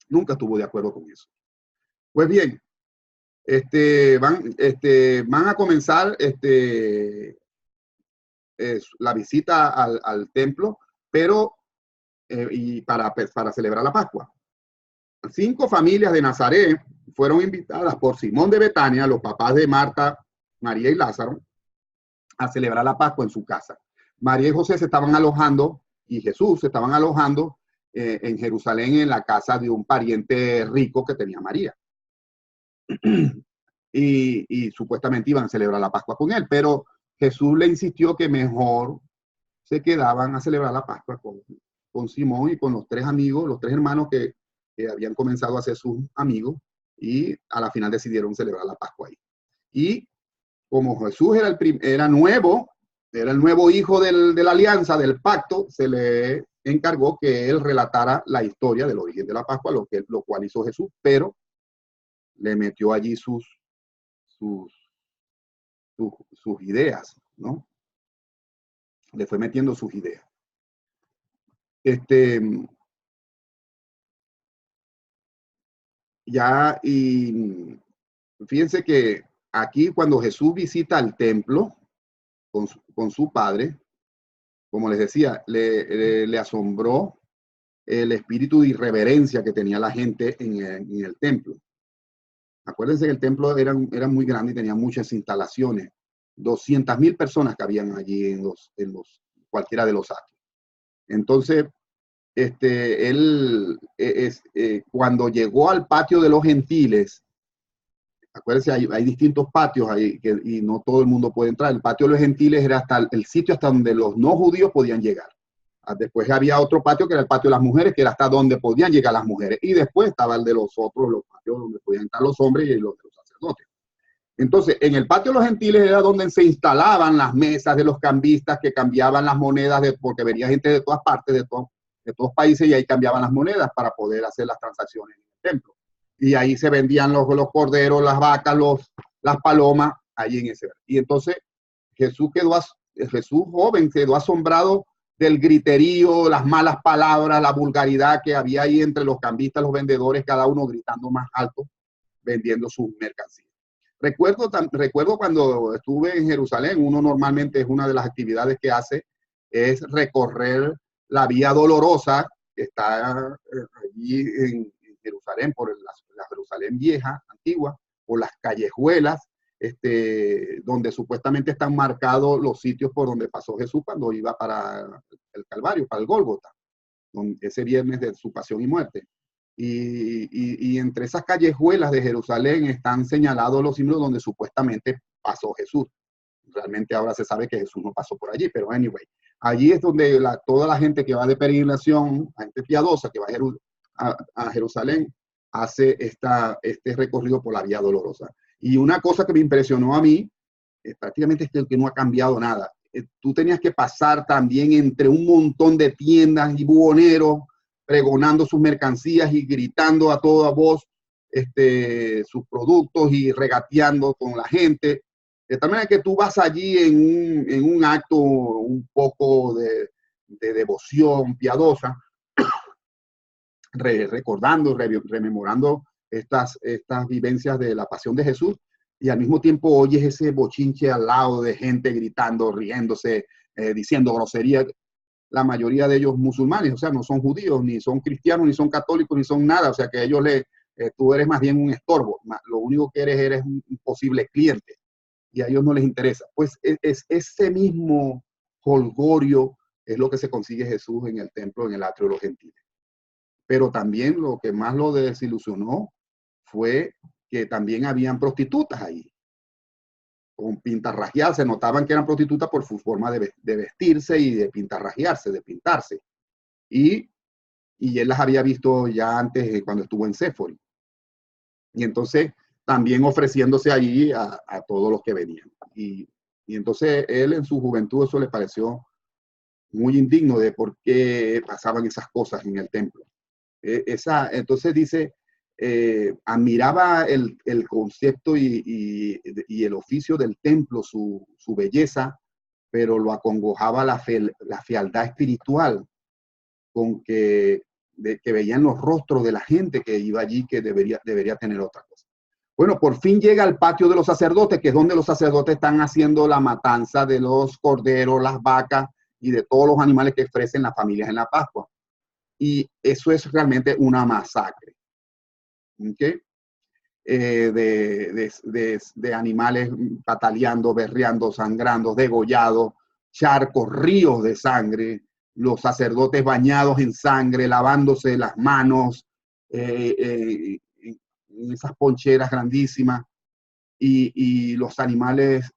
nunca estuvo de acuerdo con eso. Pues bien, van a comenzar la visita al templo, pero y para celebrar la Pascua. 5 familias de Nazaret fueron invitadas por Simón de Betania, los papás de Marta, María y Lázaro, a celebrar la Pascua en su casa. María y José se estaban alojando y Jesús se estaban alojando en Jerusalén en la casa de un pariente rico que tenía María. Y supuestamente iban a celebrar la Pascua con él, pero Jesús le insistió que mejor se quedaban a celebrar la Pascua con Simón y con los tres amigos, los tres hermanos que habían comenzado a ser sus amigos, y a la final decidieron celebrar la Pascua ahí. Y como Jesús era el nuevo hijo de la alianza, del pacto, se le encargó que él relatara la historia del origen de la Pascua, lo cual hizo Jesús, pero le metió allí sus ideas, ¿no? Le fue metiendo sus ideas. Ya, y fíjense que aquí cuando Jesús visita el templo con su padre, como les decía, le asombró el espíritu de irreverencia que tenía la gente en el templo. Acuérdense que el templo era muy grande y tenía muchas instalaciones. 200,000 personas que habían allí en cualquiera de los atrios. Entonces, cuando llegó al patio de los gentiles, acuérdense, hay distintos patios ahí y no todo el mundo puede entrar. El patio de los gentiles era el sitio hasta donde los no judíos podían llegar. Después había otro patio que era el patio de las mujeres, que era hasta donde podían llegar las mujeres. Y después estaba el de los patios donde podían entrar los hombres y los de los sacerdotes. Entonces, en el patio de los gentiles era donde se instalaban las mesas de los cambistas que cambiaban las monedas, porque venía gente de todas partes, de todos países, y ahí cambiaban las monedas para poder hacer las transacciones en el templo. Y ahí se vendían los corderos, las vacas, las palomas, ahí en ese. Y entonces Jesús joven quedó asombrado del griterío, las malas palabras, la vulgaridad que había ahí entre los cambistas, los vendedores, cada uno gritando más alto, vendiendo sus mercancías. Recuerdo cuando estuve en Jerusalén, uno normalmente es una de las actividades que hace, es recorrer la Vía Dolorosa, que está allí en Jerusalén, por la Jerusalén vieja, antigua, por las callejuelas, donde supuestamente están marcados los sitios por donde pasó Jesús cuando iba para el Calvario, para el Gólgota, ese viernes de su pasión y muerte. Y entre esas callejuelas de Jerusalén están señalados los símbolos donde supuestamente pasó Jesús. Realmente ahora se sabe que Jesús no pasó por allí, pero anyway, allí es donde toda la gente que va de peregrinación, gente piadosa que va a Jerusalén, hace este recorrido por la Vía Dolorosa. Y una cosa que me impresionó a mí, prácticamente es que no ha cambiado nada. Tú tenías que pasar también entre un montón de tiendas y buhoneros, pregonando sus mercancías y gritando a toda voz sus productos y regateando con la gente. De tal manera que tú vas allí en un acto un poco de devoción piadosa, recordando, rememorando estas vivencias de la pasión de Jesús, y al mismo tiempo oyes ese bochinche al lado de gente gritando, riéndose, diciendo groserías. La mayoría de ellos musulmanes, o sea, no son judíos, ni son cristianos, ni son católicos, ni son nada, o sea, que ellos tú eres más bien un estorbo, lo único que eres un posible cliente, y a ellos no les interesa. Pues es ese mismo jolgorio es lo que se consigue Jesús en el templo, en el atrio de los gentiles. Pero también lo que más lo desilusionó fue que también habían prostitutas ahí, con pintarrajearse, notaban que eran prostitutas por su forma de vestirse y de pintarrajearse, de pintarse. Y él las había visto ya antes cuando estuvo en Séfori. Y entonces también ofreciéndose allí a todos los que venían. Y entonces él en su juventud eso le pareció muy indigno de por qué pasaban esas cosas en el templo. Entonces dice, admiraba el concepto y el oficio del templo, su belleza, pero lo acongojaba la fealdad espiritual con que veían los rostros de la gente que iba allí, que debería tener otra cosa. Bueno, por fin llega al patio de los sacerdotes, que es donde los sacerdotes están haciendo la matanza de los corderos, las vacas y de todos los animales que ofrecen las familias en la Pascua. Y eso es realmente una masacre. ¿Okay? De animales pataleando, berreando, sangrando, degollados, charcos, ríos de sangre, los sacerdotes bañados en sangre, lavándose las manos, en esas poncheras grandísimas, y los animales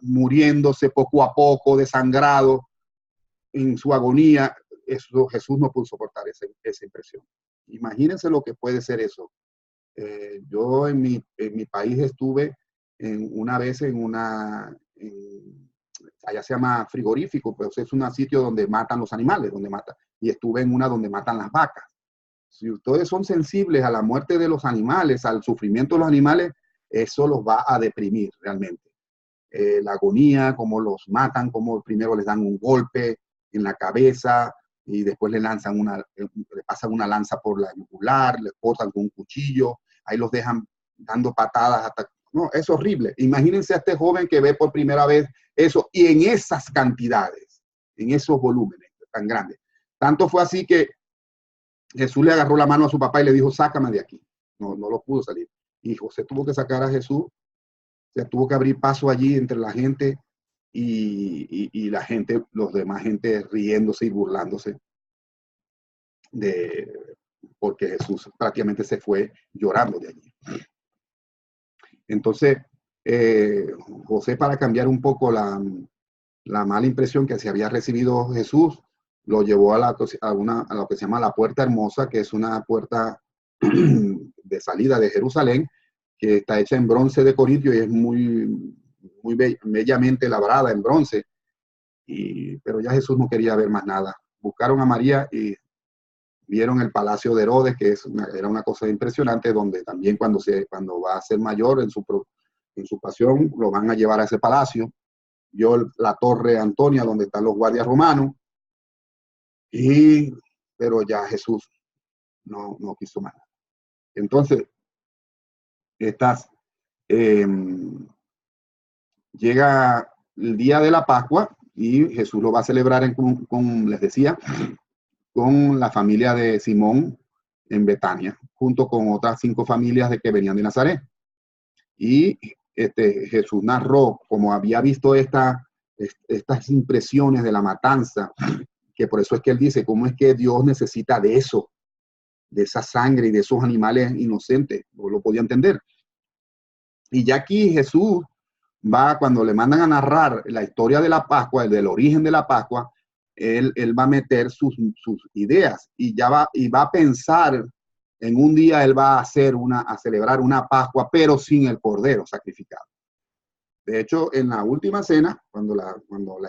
muriéndose poco a poco, desangrados en su agonía. Eso Jesús no pudo soportar esa impresión. Imagínense lo que puede ser eso. Yo en mi país estuve una vez allá se llama frigorífico, pero es un sitio donde matan los animales, y estuve en una donde matan las vacas. Si ustedes son sensibles a la muerte de los animales, al sufrimiento de los animales, eso los va a deprimir realmente. La agonía, cómo los matan, cómo primero les dan un golpe en la cabeza y después le pasan una lanza por la yugular, le cortan con un cuchillo, ahí los dejan dando patadas hasta... No, es horrible. Imagínense a este joven que ve por primera vez eso y en esas cantidades, en esos volúmenes tan grandes. Tanto fue así que Jesús le agarró la mano a su papá y le dijo, sácame de aquí. No lo pudo salir. Y José tuvo que sacar a Jesús, se tuvo que abrir paso allí entre la gente y la gente, los demás gente riéndose y burlándose porque Jesús prácticamente se fue llorando de allí. Entonces, José, para cambiar un poco la mala impresión que se había recibido Jesús, lo llevó a lo que se llama la Puerta Hermosa, que es una puerta de salida de Jerusalén, que está hecha en bronce de Corintio y es muy bellamente labrada en bronce. Pero ya Jesús no quería ver más nada. Buscaron a María y vieron el palacio de Herodes, que era una cosa impresionante, donde también cuando va a ser mayor en su pasión, lo van a llevar a ese palacio. Vio la torre Antonia, donde están los guardias romanos, pero ya Jesús no quiso más. Entonces, llega el día de la Pascua y Jesús lo va a celebrar les decía, con la familia de Simón en Betania, junto con otras 5 familias que venían de Nazaret. Y Jesús narró como había visto estas impresiones de la matanza, que por eso es que él dice, ¿cómo es que Dios necesita de eso? De esa sangre y de esos animales inocentes. No lo podía entender. Y ya aquí Jesús cuando le mandan a narrar la historia de la Pascua, del origen de la Pascua, él va a meter sus ideas y va a pensar en un día él va a celebrar una Pascua, pero sin el cordero sacrificado. De hecho, en la última cena, cuando la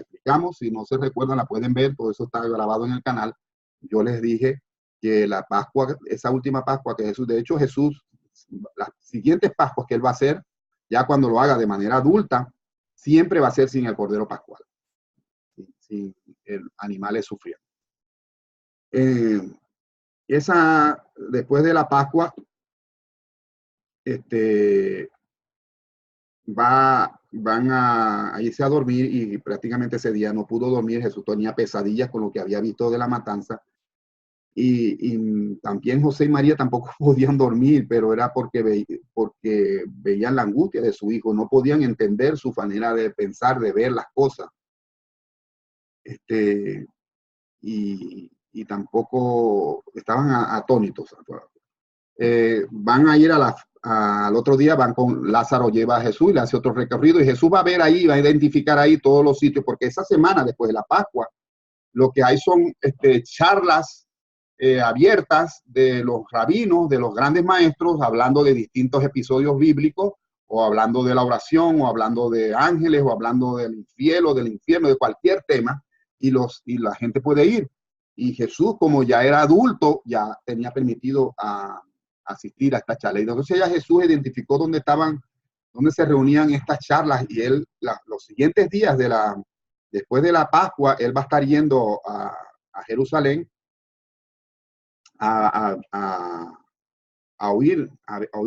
explicamos, si no se recuerdan, la pueden ver, todo eso está grabado en el canal. Yo les dije que la Pascua, esa última Pascua que Jesús, de hecho Jesús, las siguientes Pascuas que él va a hacer, ya cuando lo haga de manera adulta, siempre va a ser sin el cordero pascual, sin el animal sufriendo. Después de la Pascua, van a irse a dormir y prácticamente ese día no pudo dormir. Jesús tenía pesadillas con lo que había visto de la matanza. Y también José y María tampoco podían dormir, pero era porque veían la angustia de su hijo, no podían entender su manera de pensar, de ver las cosas. Y tampoco estaban atónitos. Van a ir al otro día, van con Lázaro, lleva a Jesús y le hace otro recorrido, y Jesús va a ver ahí, va a identificar ahí todos los sitios, porque esa semana después de la Pascua, lo que hay son charlas abiertas de los rabinos, de los grandes maestros, hablando de distintos episodios bíblicos, o hablando de la oración, o hablando de ángeles, o hablando del cielo, del infierno, de cualquier tema, y la gente puede ir. Y Jesús, como ya era adulto, ya tenía permitido asistir a esta charla. Y entonces ya Jesús identificó dónde se reunían estas charlas, y él, los siguientes días después de la Pascua, él va a estar yendo a Jerusalén a oír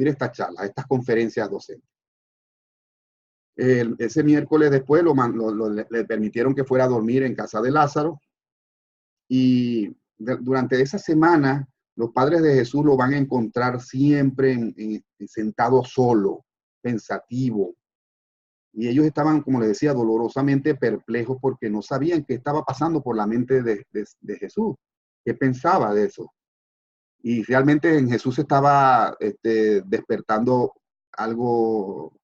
estas charlas, estas conferencias docentes. Ese miércoles después le permitieron que fuera a dormir en casa de Lázaro, y durante esa semana los padres de Jesús lo van a encontrar siempre sentado solo, pensativo, Y ellos estaban, como les decía, dolorosamente perplejos porque no sabían qué estaba pasando por la mente de Jesús, qué pensaba de eso. Y realmente en Jesús estaba despertando algo,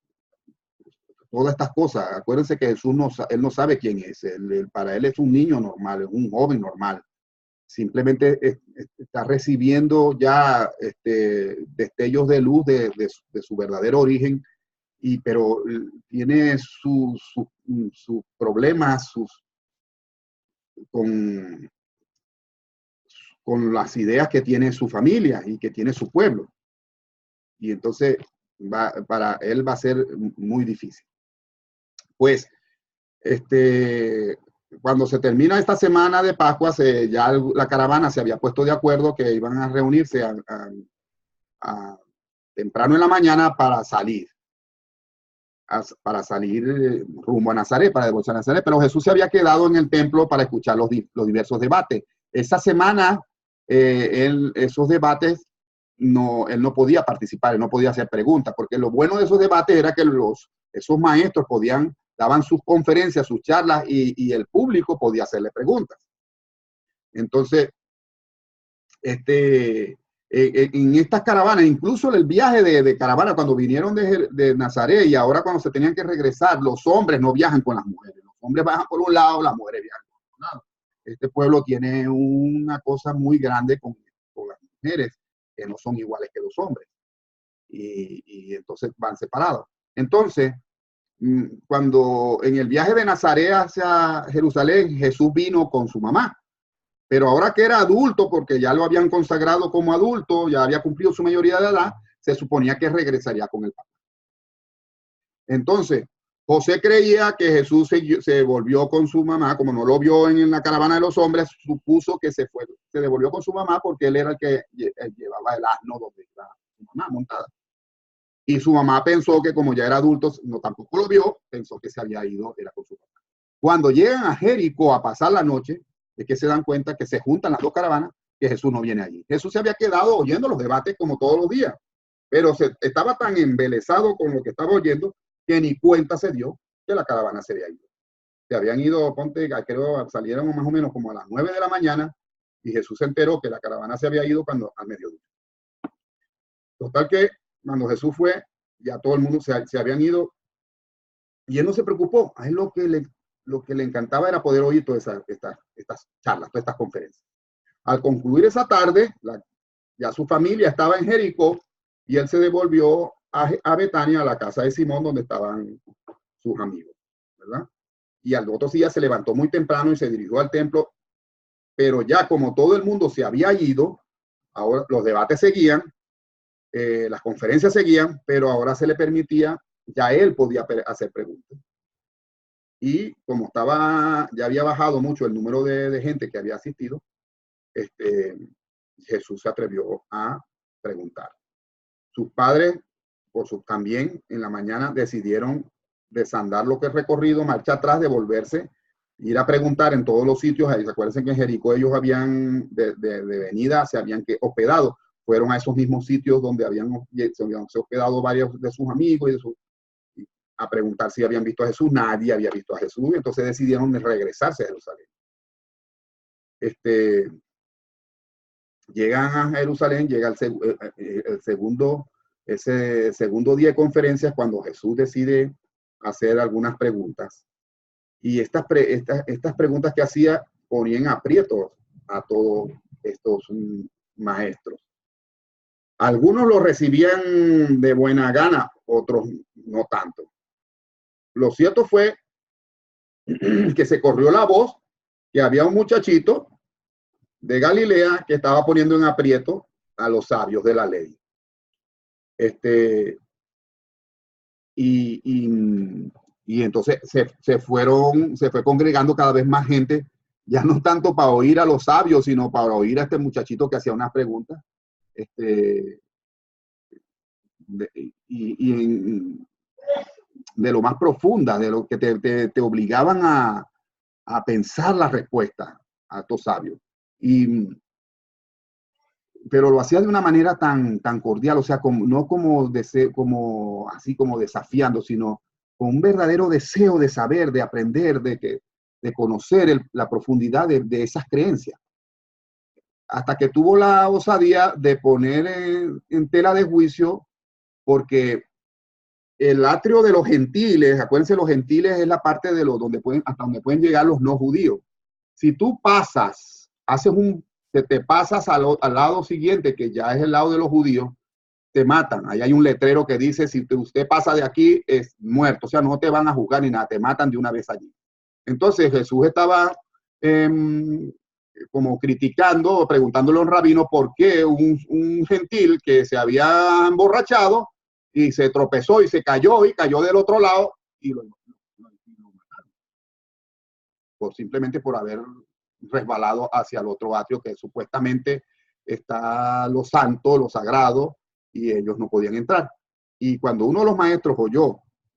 todas estas cosas. Acuérdense que Jesús él no sabe quién es. Para él es un niño normal, es un joven normal. Simplemente está recibiendo ya destellos de luz de su verdadero origen, pero tiene sus problemas con, con las ideas que tiene su familia y que tiene su pueblo. Y entonces para él va a ser muy difícil. Pues, cuando se termina esta semana de Pascua, ya la caravana se había puesto de acuerdo que iban a reunirse temprano en la mañana para salir rumbo a Nazaret, para devolverse a Nazaret, pero Jesús se había quedado en el templo para escuchar los diversos debates. Esa semana, esos debates, él no podía participar, él no podía hacer preguntas, porque lo bueno de esos debates era que esos maestros daban sus conferencias, sus charlas, y el público podía hacerle preguntas. Entonces, en estas caravanas, incluso el viaje de caravana, cuando vinieron de Nazaret y ahora cuando se tenían que regresar, los hombres no viajan con las mujeres. Los hombres viajan por un lado, las mujeres viajan por otro lado. Este pueblo tiene una cosa muy grande con las mujeres, que no son iguales que los hombres. Y entonces van separados. Entonces, cuando en el viaje de Nazaret hacia Jerusalén, Jesús vino con su mamá. Pero ahora que era adulto, porque ya lo habían consagrado como adulto, ya había cumplido su mayoría de edad, se suponía que regresaría con el papá. Entonces, José creía que Jesús se volvió con su mamá, como no lo vio en la caravana de los hombres, supuso que se devolvió con su mamá porque él era el que llevaba el asno donde iba su mamá montada. Y su mamá pensó que como ya era adulto, tampoco lo vio, pensó que se había ido, era con su papá. Cuando llegan a Jericó a pasar la noche, es que se dan cuenta que se juntan las dos caravanas, que Jesús no viene allí. Jesús se había quedado oyendo los debates como todos los días, pero estaba tan embelesado con lo que estaba oyendo que ni cuenta se dio que la caravana se había ido. Se habían ido, creo, salieron más o menos como a las 9 de la mañana y Jesús se enteró que la caravana se había ido al mediodía. Total que cuando Jesús fue, ya todo el mundo se habían ido y él no se preocupó. A él lo que le encantaba era poder oír todas estas charlas, todas estas conferencias. Al concluir esa tarde, ya su familia estaba en Jericó y él se devolvió a Betania, a la casa de Simón, donde estaban sus amigos, ¿verdad? Y al otro día se levantó muy temprano y se dirigió al templo, pero ya como todo el mundo se había ido, ahora los debates seguían, las conferencias seguían, pero ahora se le permitía, ya él podía hacer preguntas. Y como ya había bajado mucho el número de gente que había asistido, Jesús se atrevió a preguntar. Sus padres, también en la mañana decidieron desandar lo que es recorrido, marcha atrás, devolverse, ir a preguntar en todos los sitios. Ahí, acuérdense que en Jericó ellos habían de venida, se habían hospedado, fueron a esos mismos sitios donde se habían hospedado varios de sus amigos a preguntar si habían visto a Jesús. Nadie había visto a Jesús, entonces decidieron regresarse a Jerusalén. Llegan a Jerusalén, llega ese segundo día de conferencias cuando Jesús decide hacer algunas preguntas. Y estas preguntas que hacía ponían aprietos a todos estos maestros. Algunos lo recibían de buena gana, otros no tanto. Lo cierto fue que se corrió la voz que había un muchachito de Galilea que estaba poniendo en aprieto a los sabios de la ley. Y entonces se fue congregando cada vez más gente, ya no tanto para oír a los sabios, sino para oír a este muchachito que hacía unas preguntas. De lo más profunda, de lo que te obligaban a pensar la respuesta a estos sabios. Pero lo hacía de una manera tan cordial, o sea, no como así como desafiando, sino con un verdadero deseo de saber, de aprender, de conocer la profundidad de esas creencias. Hasta que tuvo la osadía de poner en tela de juicio, porque el atrio de los gentiles, acuérdense, los gentiles es la parte de hasta donde pueden llegar los no judíos. Si tú pasas, te pasas al lado siguiente, que ya es el lado de los judíos, te matan. Ahí hay un letrero que dice, si usted pasa de aquí, es muerto. O sea, no te van a juzgar ni nada, te matan de una vez allí. Entonces Jesús estaba como criticando, preguntándole a un rabino por qué un gentil que se había emborrachado y se tropezó y cayó del otro lado y lo mataron. Simplemente por haber resbalado hacia el otro atrio que supuestamente está lo santo, lo sagrado, y ellos no podían entrar. Y cuando uno de los maestros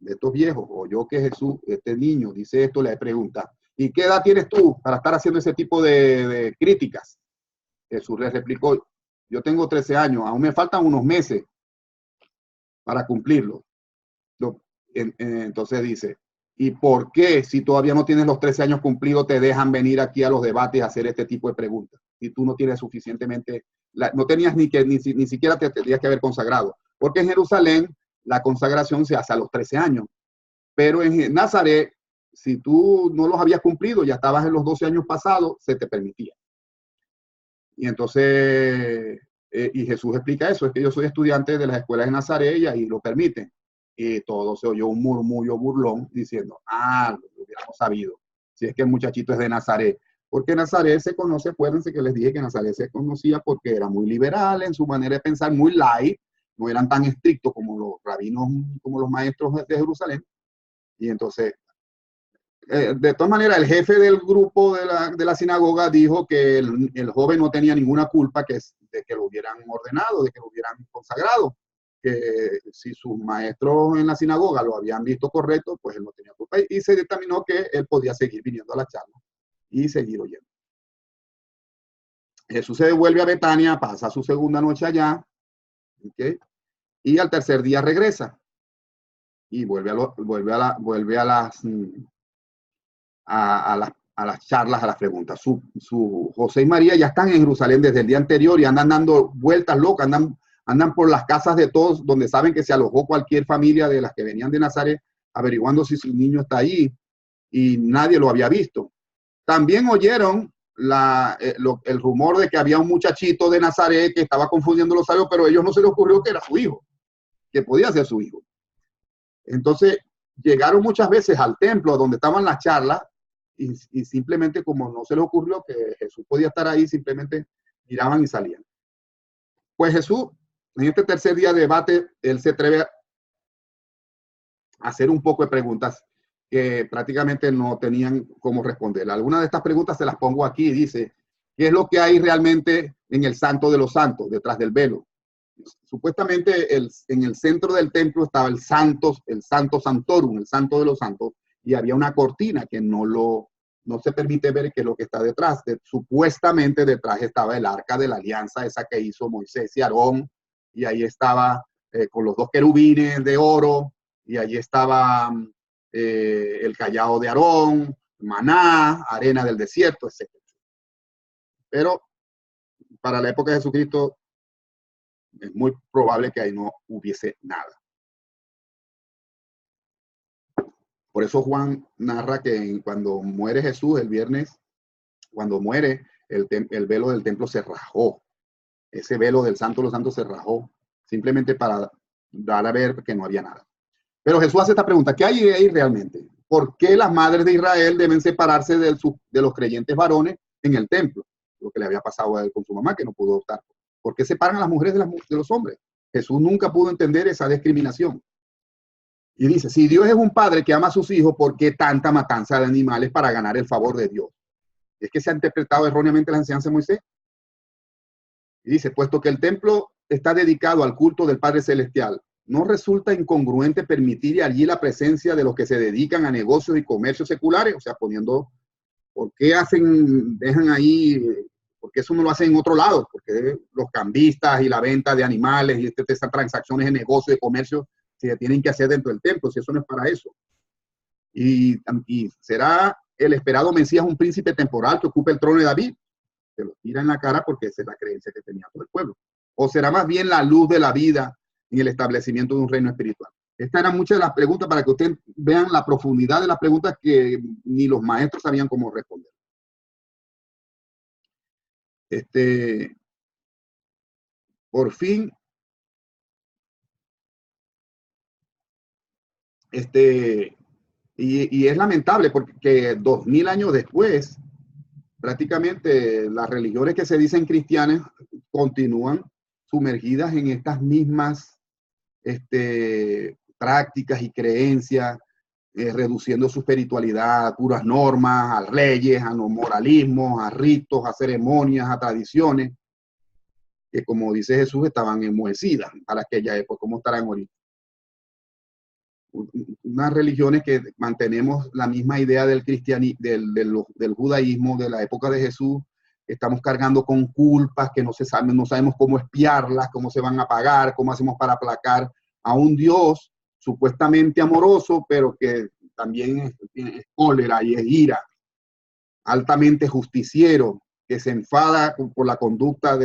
de estos viejos, oyó que Jesús, este niño, dice esto, le pregunta, ¿y qué edad tienes tú para estar haciendo ese tipo de críticas? Jesús le replicó, yo tengo 13 años, aún me faltan unos meses para cumplirlo. Entonces dice, ¿y por qué si todavía no tienes los 13 años cumplidos te dejan venir aquí a los debates a hacer este tipo de preguntas? Si tú no tienes suficientemente, no tenías ni siquiera te tendrías que haber consagrado. Porque en Jerusalén la consagración se hace a los 13 años. Pero en Nazaret, si tú no los habías cumplido, ya estabas en los 12 años pasados, se te permitía. Y entonces, y Jesús explica eso, es que yo soy estudiante de las escuelas de Nazaret y ahí lo permiten. Y todo se oyó un murmullo burlón diciendo, lo hubiéramos sabido, si es que el muchachito es de Nazaret. Porque Nazaret se conoce, acuérdense que les dije que Nazaret se conocía porque era muy liberal en su manera de pensar, muy light, no eran tan estrictos como los rabinos, como los maestros de Jerusalén. Y entonces, de todas maneras, el jefe del grupo de la sinagoga dijo que el joven no tenía ninguna culpa de que lo hubieran ordenado, de que lo hubieran consagrado, que si sus maestros en la sinagoga lo habían visto correcto, pues él no tenía culpa. Y se determinó que él podía seguir viniendo a la charla y seguir oyendo. Jesús se devuelve a Betania, pasa su segunda noche allá, ¿okay? Y al tercer día regresa y vuelve a las charlas, a las preguntas. José y María ya están en Jerusalén desde el día anterior y andan dando vueltas locas, andan por las casas de todos donde saben que se alojó cualquier familia de las que venían de Nazaret, averiguando si su niño está ahí, y nadie lo había visto. También oyeron el rumor de que había un muchachito de Nazaret que estaba confundiendo los sabios, pero a ellos no se les ocurrió que era su hijo, que podía ser su hijo. Entonces llegaron muchas veces al templo donde estaban las charlas y simplemente, como no se les ocurrió que Jesús podía estar ahí, simplemente miraban y salían. Pues Jesús, en este tercer día de debate, él se atreve a hacer un poco de preguntas que prácticamente no tenían cómo responder. Algunas de estas preguntas se las pongo aquí. Dice, ¿qué es lo que hay realmente en el Santo de los Santos, detrás del velo? Supuestamente en el centro del templo estaba el Santo Santorum, el Santo de los Santos, y había una cortina que no se permite ver qué es lo que está detrás. Supuestamente detrás estaba el arca de la alianza, esa que hizo Moisés y Aarón, y ahí estaba con los dos querubines de oro, y allí estaba el callado de Aarón, maná, arena del desierto, etc. Pero para la época de Jesucristo es muy probable que ahí no hubiese nada. Por eso Juan narra que cuando muere Jesús el viernes, cuando muere, el velo del templo se rajó. Ese velo del Santo de los Santos se rajó, simplemente para dar a ver que no había nada. Pero Jesús hace esta pregunta, ¿qué hay ahí realmente? ¿Por qué las madres de Israel deben separarse de los creyentes varones en el templo? Lo que le había pasado a él con su mamá, que no pudo optar. ¿Por qué separan a las mujeres de los hombres? Jesús nunca pudo entender esa discriminación. Y dice, si Dios es un padre que ama a sus hijos, ¿por qué tanta matanza de animales para ganar el favor de Dios? ¿Es que se ha interpretado erróneamente la enseñanza de Moisés? Y dice, puesto que el templo está dedicado al culto del Padre Celestial, ¿no resulta incongruente permitir allí la presencia de los que se dedican a negocios y comercios seculares? O sea, poniendo, ¿por qué dejan ahí, porque eso no lo hacen en otro lado? Porque los cambistas y la venta de animales y estas transacciones de negocio y de comercio se tienen que hacer dentro del templo, si eso no es para eso. Y será el esperado Mesías un príncipe temporal que ocupe el trono de David. Se lo tira en la cara porque esa es la creencia que tenía todo el pueblo. O será más bien la luz de la vida en el establecimiento de un reino espiritual. Estas eran muchas de las preguntas para que ustedes vean la profundidad de las preguntas que ni los maestros sabían cómo responder. Por fin, y es lamentable porque 2000 años después, prácticamente las religiones que se dicen cristianas continúan sumergidas en estas mismas prácticas y creencias, reduciendo su espiritualidad a puras normas, a leyes, a moralismos, a ritos, a ceremonias, a tradiciones, que como dice Jesús estaban enmohecidas para aquella época, como estarán ahorita. Unas religiones que mantenemos la misma idea del cristianismo, del judaísmo, de la época de Jesús, estamos cargando con culpas que no sabemos cómo espiarlas, cómo se van a pagar, cómo hacemos para aplacar a un Dios supuestamente amoroso, pero que también es cólera y es ira, altamente justiciero, que se enfada por la conducta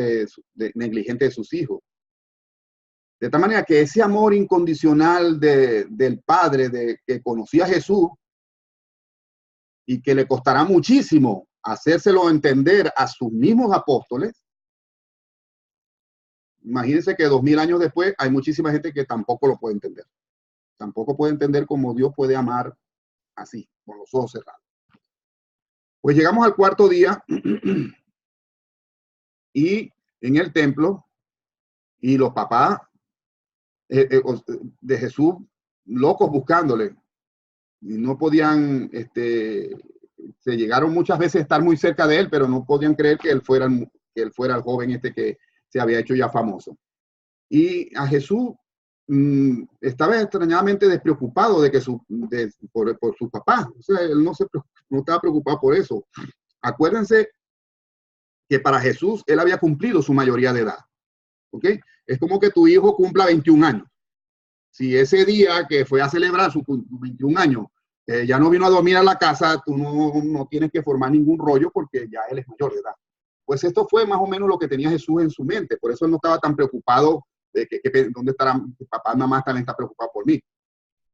negligente de sus hijos. De tal manera que ese amor incondicional del Padre que conocía a Jesús y que le costará muchísimo hacérselo entender a sus mismos apóstoles, imagínense que 2000 años después hay muchísima gente que tampoco lo puede entender. Tampoco puede entender cómo Dios puede amar así, con los ojos cerrados. Pues llegamos al cuarto día y en el templo, y los papás de Jesús, locos buscándole, y no podían, se llegaron muchas veces a estar muy cerca de él, pero no podían creer que él fuera el joven que se había hecho ya famoso. Y a Jesús estaba extrañadamente despreocupado de que por su papá. O sea, él no estaba preocupado por eso. Acuérdense que para Jesús él había cumplido su mayoría de edad. ¿Ok? Es como que tu hijo cumpla 21 años. Si ese día que fue a celebrar sus 21 años ya no vino a dormir a la casa, tú no tienes que formar ningún rollo porque ya él es mayor de edad. Pues esto fue más o menos lo que tenía Jesús en su mente. Por eso él no estaba tan preocupado de dónde estará papá y mamá, también está preocupado por mí.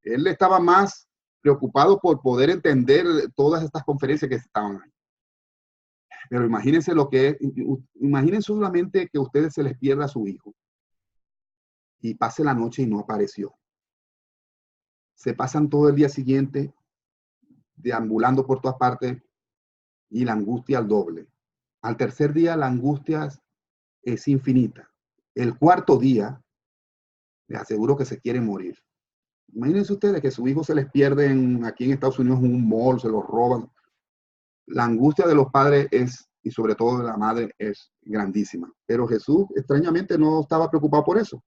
Él estaba más preocupado por poder entender todas estas conferencias que estaban ahí. Pero imagínense imagínense solamente que a ustedes se les pierda a su hijo y pase la noche y no apareció. Se pasan todo el día siguiente deambulando por todas partes y la angustia al doble. Al tercer día la angustia es infinita. El cuarto día, les aseguro que se quiere morir. Imagínense ustedes que su hijo se les pierde aquí en Estados Unidos en un mall, se los roban. La angustia de los padres y sobre todo de la madre, es grandísima. Pero Jesús extrañamente no estaba preocupado por eso.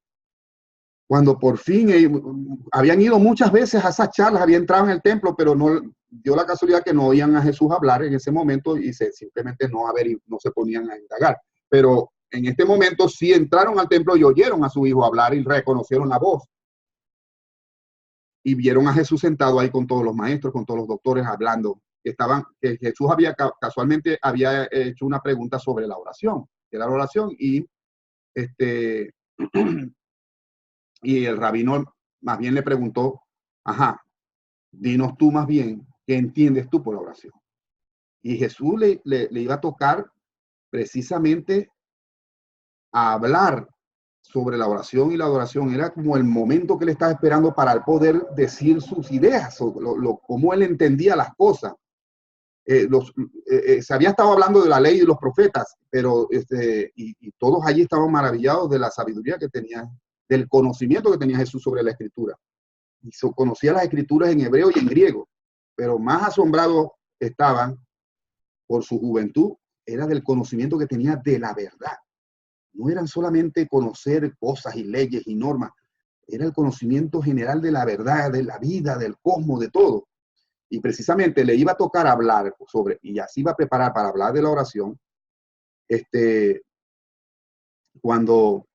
Cuando por fin habían ido muchas veces a esas charlas, habían entrado en el templo, pero no dio la casualidad que no oían a Jesús hablar en ese momento y simplemente no se ponían a indagar. Pero en este momento sí entraron al templo y oyeron a su hijo hablar y reconocieron la voz. Y vieron a Jesús sentado ahí con todos los maestros, con todos los doctores hablando. Que Jesús casualmente había hecho una pregunta sobre la oración, que era la oración, y y el rabino más bien le preguntó, ajá, dinos tú más bien, ¿qué entiendes tú por la oración? Y Jesús le iba a tocar precisamente a hablar sobre la oración, y la adoración era como el momento que él estaba esperando para poder decir sus ideas, cómo él entendía las cosas. Se había estado hablando de la ley y de los profetas, pero y todos allí estaban maravillados de la sabiduría que tenía, del conocimiento que tenía Jesús sobre la escritura. Y conocía las escrituras en hebreo y en griego, pero más asombrados estaban por su juventud, era del conocimiento que tenía de la verdad. No eran solamente conocer cosas y leyes y normas, era el conocimiento general de la verdad, de la vida, del cosmos, de todo. Y precisamente le iba a tocar hablar y así iba a preparar para hablar de la oración, cuando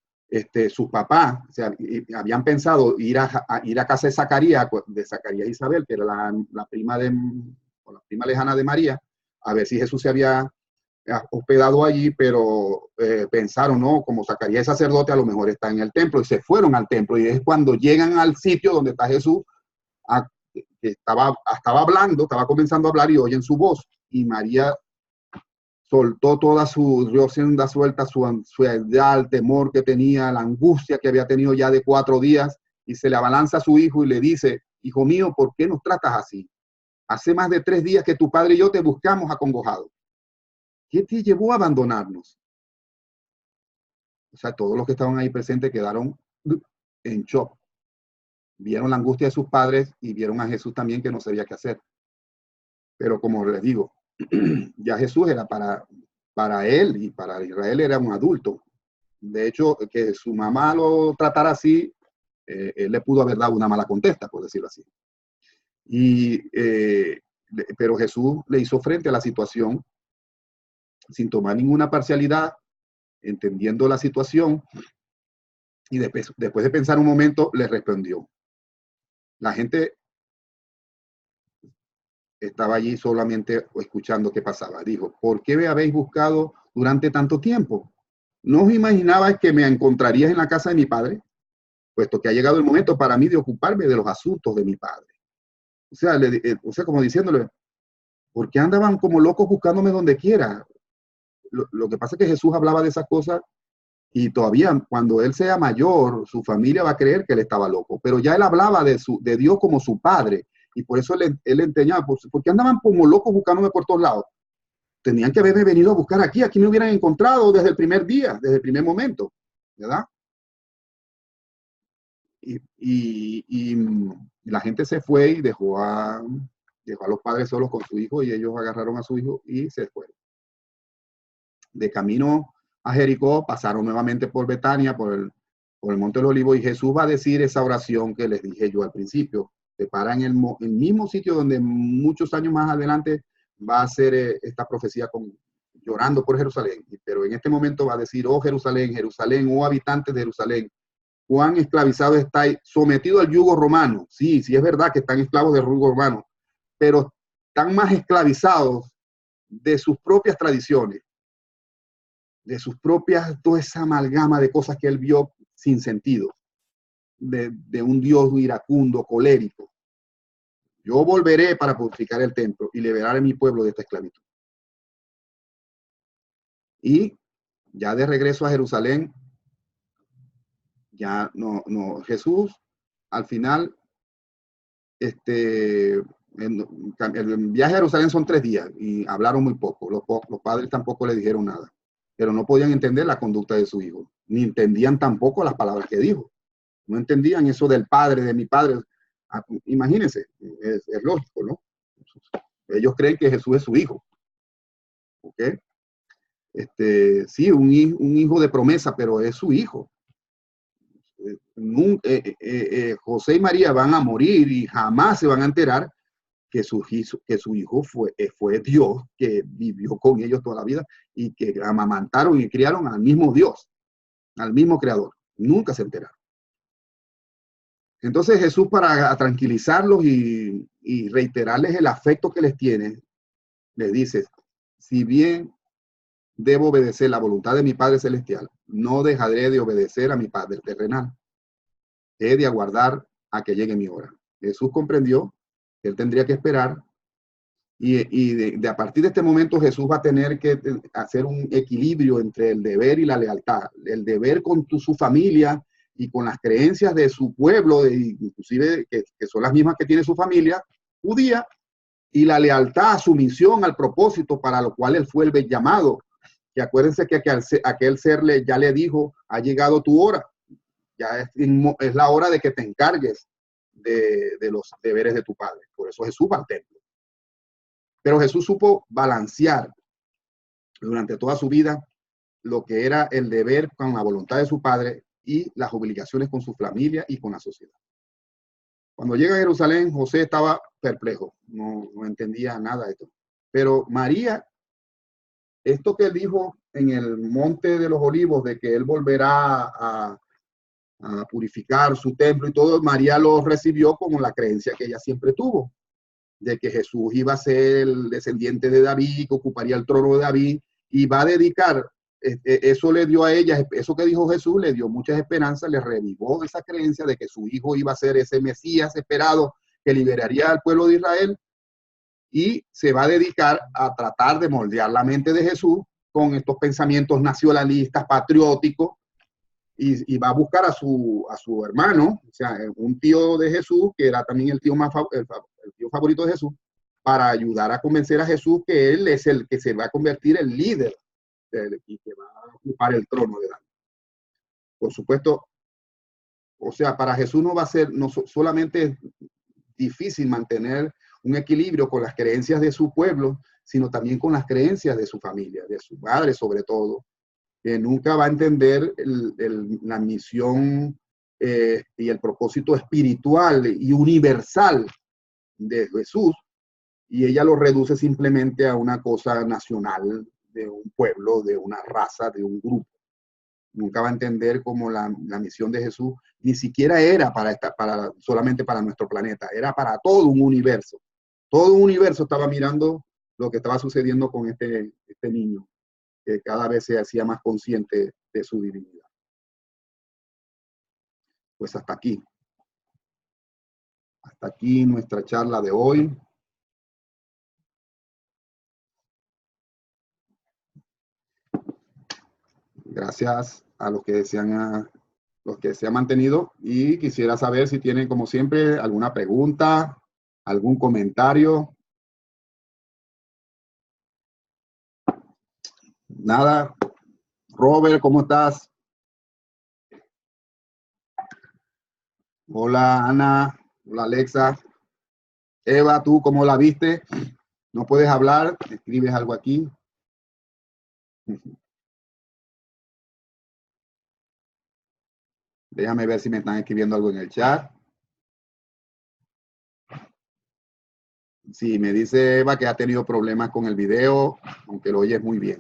sus papás, o sea, habían pensado ir a casa de Zacarías y Isabel, que era la prima prima lejana de María, a ver si Jesús se había hospedado allí, pero pensaron, no, como Zacarías es sacerdote, a lo mejor está en el templo, y se fueron al templo, y es cuando llegan al sitio donde está Jesús, que estaba hablando, estaba comenzando a hablar, y oyen su voz, y María soltó toda su rienda suelta, su ansiedad, el temor que tenía, la angustia que había tenido ya de 4 días, y se le abalanza a su hijo y le dice, hijo mío, ¿por qué nos tratas así? Hace más de 3 días que tu padre y yo te buscamos acongojados. ¿Qué te llevó a abandonarnos? O sea, todos los que estaban ahí presentes quedaron en shock. Vieron la angustia de sus padres y vieron a Jesús también que no sabía qué hacer. Pero como les digo, ya Jesús era para él y para Israel era un adulto. De hecho, que su mamá lo tratara así, él le pudo haber dado una mala contesta, por decirlo así. Pero Jesús le hizo frente a la situación sin tomar ninguna parcialidad, entendiendo la situación, y después de pensar un momento, le respondió. La gente estaba allí solamente escuchando qué pasaba. Dijo, ¿por qué me habéis buscado durante tanto tiempo? ¿No os imaginabais que me encontraríais en la casa de mi padre? Puesto que ha llegado el momento para mí de ocuparme de los asuntos de mi padre. O sea, como diciéndole, ¿por qué andaban como locos buscándome donde quiera? Lo que pasa es que Jesús hablaba de esas cosas y todavía cuando él sea mayor, su familia va a creer que él estaba loco. Pero ya él hablaba de Dios como su padre. Y por eso él enseñaba, ¿por qué andaban como locos buscándome por todos lados? Tenían que haberme venido a buscar aquí me hubieran encontrado desde el primer día, desde el primer momento, ¿verdad? Y la gente se fue y dejó a los padres solos con su hijo, y ellos agarraron a su hijo y se fueron. De camino a Jericó pasaron nuevamente por Betania, por el Monte de los Olivos, y Jesús va a decir esa oración que les dije yo al principio. Se para en el mismo sitio donde muchos años más adelante va a hacer esta profecía llorando por Jerusalén. Pero en este momento va a decir, oh Jerusalén, Jerusalén, oh habitantes de Jerusalén, cuán esclavizados estáis, sometidos al yugo romano. Sí, sí es verdad que están esclavos del yugo romano, pero están más esclavizados de sus propias tradiciones, de sus propias, toda esa amalgama de cosas que él vio sin sentido, de un Dios iracundo, colérico. Yo volveré para purificar el templo y liberar a mi pueblo de esta esclavitud. Y ya de regreso a Jerusalén, ya no, Jesús al final, el viaje a Jerusalén son 3 días y hablaron muy poco. Los padres tampoco le dijeron nada, pero no podían entender la conducta de su hijo, ni entendían tampoco las palabras que dijo. No entendían eso del padre, de mi padre. Imagínense, es lógico, ¿no? Ellos creen que Jesús es su hijo. ¿Ok? Sí, un hijo de promesa, pero es su hijo. José y María van a morir y jamás se van a enterar que su hijo fue Dios, que vivió con ellos toda la vida y que amamantaron y criaron al mismo Dios, al mismo creador. Nunca se enteraron. Entonces Jesús, para tranquilizarlos y reiterarles el afecto que les tiene, les dice, si bien debo obedecer la voluntad de mi Padre Celestial, no dejaré de obedecer a mi Padre terrenal. He de aguardar a que llegue mi hora. Jesús comprendió que él tendría que esperar, y a partir de este momento Jesús va a tener que hacer un equilibrio entre el deber y la lealtad. El deber con su familia y con las creencias de su pueblo, inclusive que son las mismas que tiene su familia judía, y la lealtad a su misión, al propósito para lo cual él fue el llamado. Que acuérdense que aquel ser ya le dijo, ha llegado tu hora, ya es la hora de que te encargues de los deberes de tu padre. Por eso Jesús va al templo. Pero Jesús supo balancear durante toda su vida lo que era el deber con la voluntad de su padre y las obligaciones con su familia y con la sociedad. Cuando llega a Jerusalén, José estaba perplejo, no entendía nada de esto. Pero María, esto que él dijo en el monte de los olivos de que él volverá a purificar su templo y todo, María lo recibió como la creencia que ella siempre tuvo, de que Jesús iba a ser el descendiente de David, que ocuparía el trono de David y va a dedicar, eso le dio a ella, eso que dijo Jesús le dio muchas esperanzas, le revivó esa creencia de que su hijo iba a ser ese Mesías esperado que liberaría al pueblo de Israel, y se va a dedicar a tratar de moldear la mente de Jesús con estos pensamientos nacionalistas, patrióticos, y va a buscar a su hermano, o sea, un tío de Jesús, que era también el tío, el tío favorito de Jesús, para ayudar a convencer a Jesús que él es el que se va a convertir en líder y que va a ocupar el trono de David. Por supuesto, o sea, para Jesús no va a ser no solamente difícil mantener un equilibrio con las creencias de su pueblo, sino también con las creencias de su familia, de su madre sobre todo, que nunca va a entender la misión y el propósito espiritual y universal de Jesús, y ella lo reduce simplemente a una cosa nacional, de un pueblo, de una raza, de un grupo. Nunca va a entender cómo la misión de Jesús ni siquiera era solamente para nuestro planeta, era para todo un universo. Todo un universo estaba mirando lo que estaba sucediendo con este niño, que cada vez se hacía más consciente de su divinidad. Pues hasta aquí. Hasta aquí nuestra charla de hoy. Gracias a los que se han mantenido, y quisiera saber si tienen, como siempre, alguna pregunta, algún comentario. Nada. Robert, ¿cómo estás? Hola, Ana. Hola, Alexa. Eva, ¿tú cómo la viste? ¿No puedes hablar? ¿Escribes algo aquí? Déjame ver si me están escribiendo algo en el chat. Sí, me dice Eva que ha tenido problemas con el video, aunque lo oyes muy bien.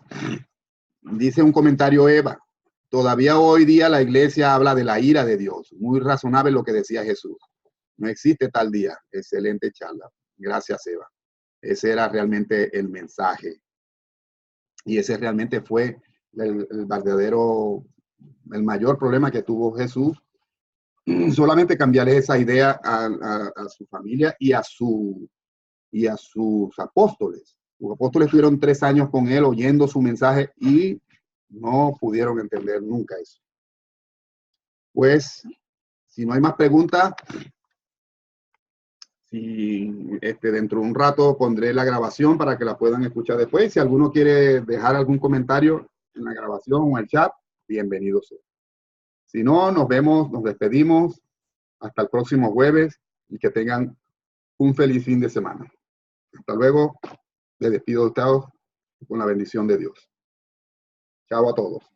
Dice un comentario Eva: todavía hoy día la iglesia habla de la ira de Dios. Muy razonable lo que decía Jesús. No existe tal día. Excelente charla. Gracias, Eva. Ese era realmente el mensaje. Y ese realmente fue el verdadero, el mayor problema que tuvo Jesús. Solamente cambiarle esa idea a su familia y a sus apóstoles. Los apóstoles estuvieron 3 años con él oyendo su mensaje y no pudieron entender nunca eso. Pues, si no hay más preguntas, dentro de un rato pondré la grabación para que la puedan escuchar después. Si alguno quiere dejar algún comentario en la grabación o en el chat, bienvenido sea. Si no, nos vemos, nos despedimos. Hasta el próximo jueves y que tengan un feliz fin de semana. Hasta luego. Les despido de ustedes con la bendición de Dios. Chao a todos.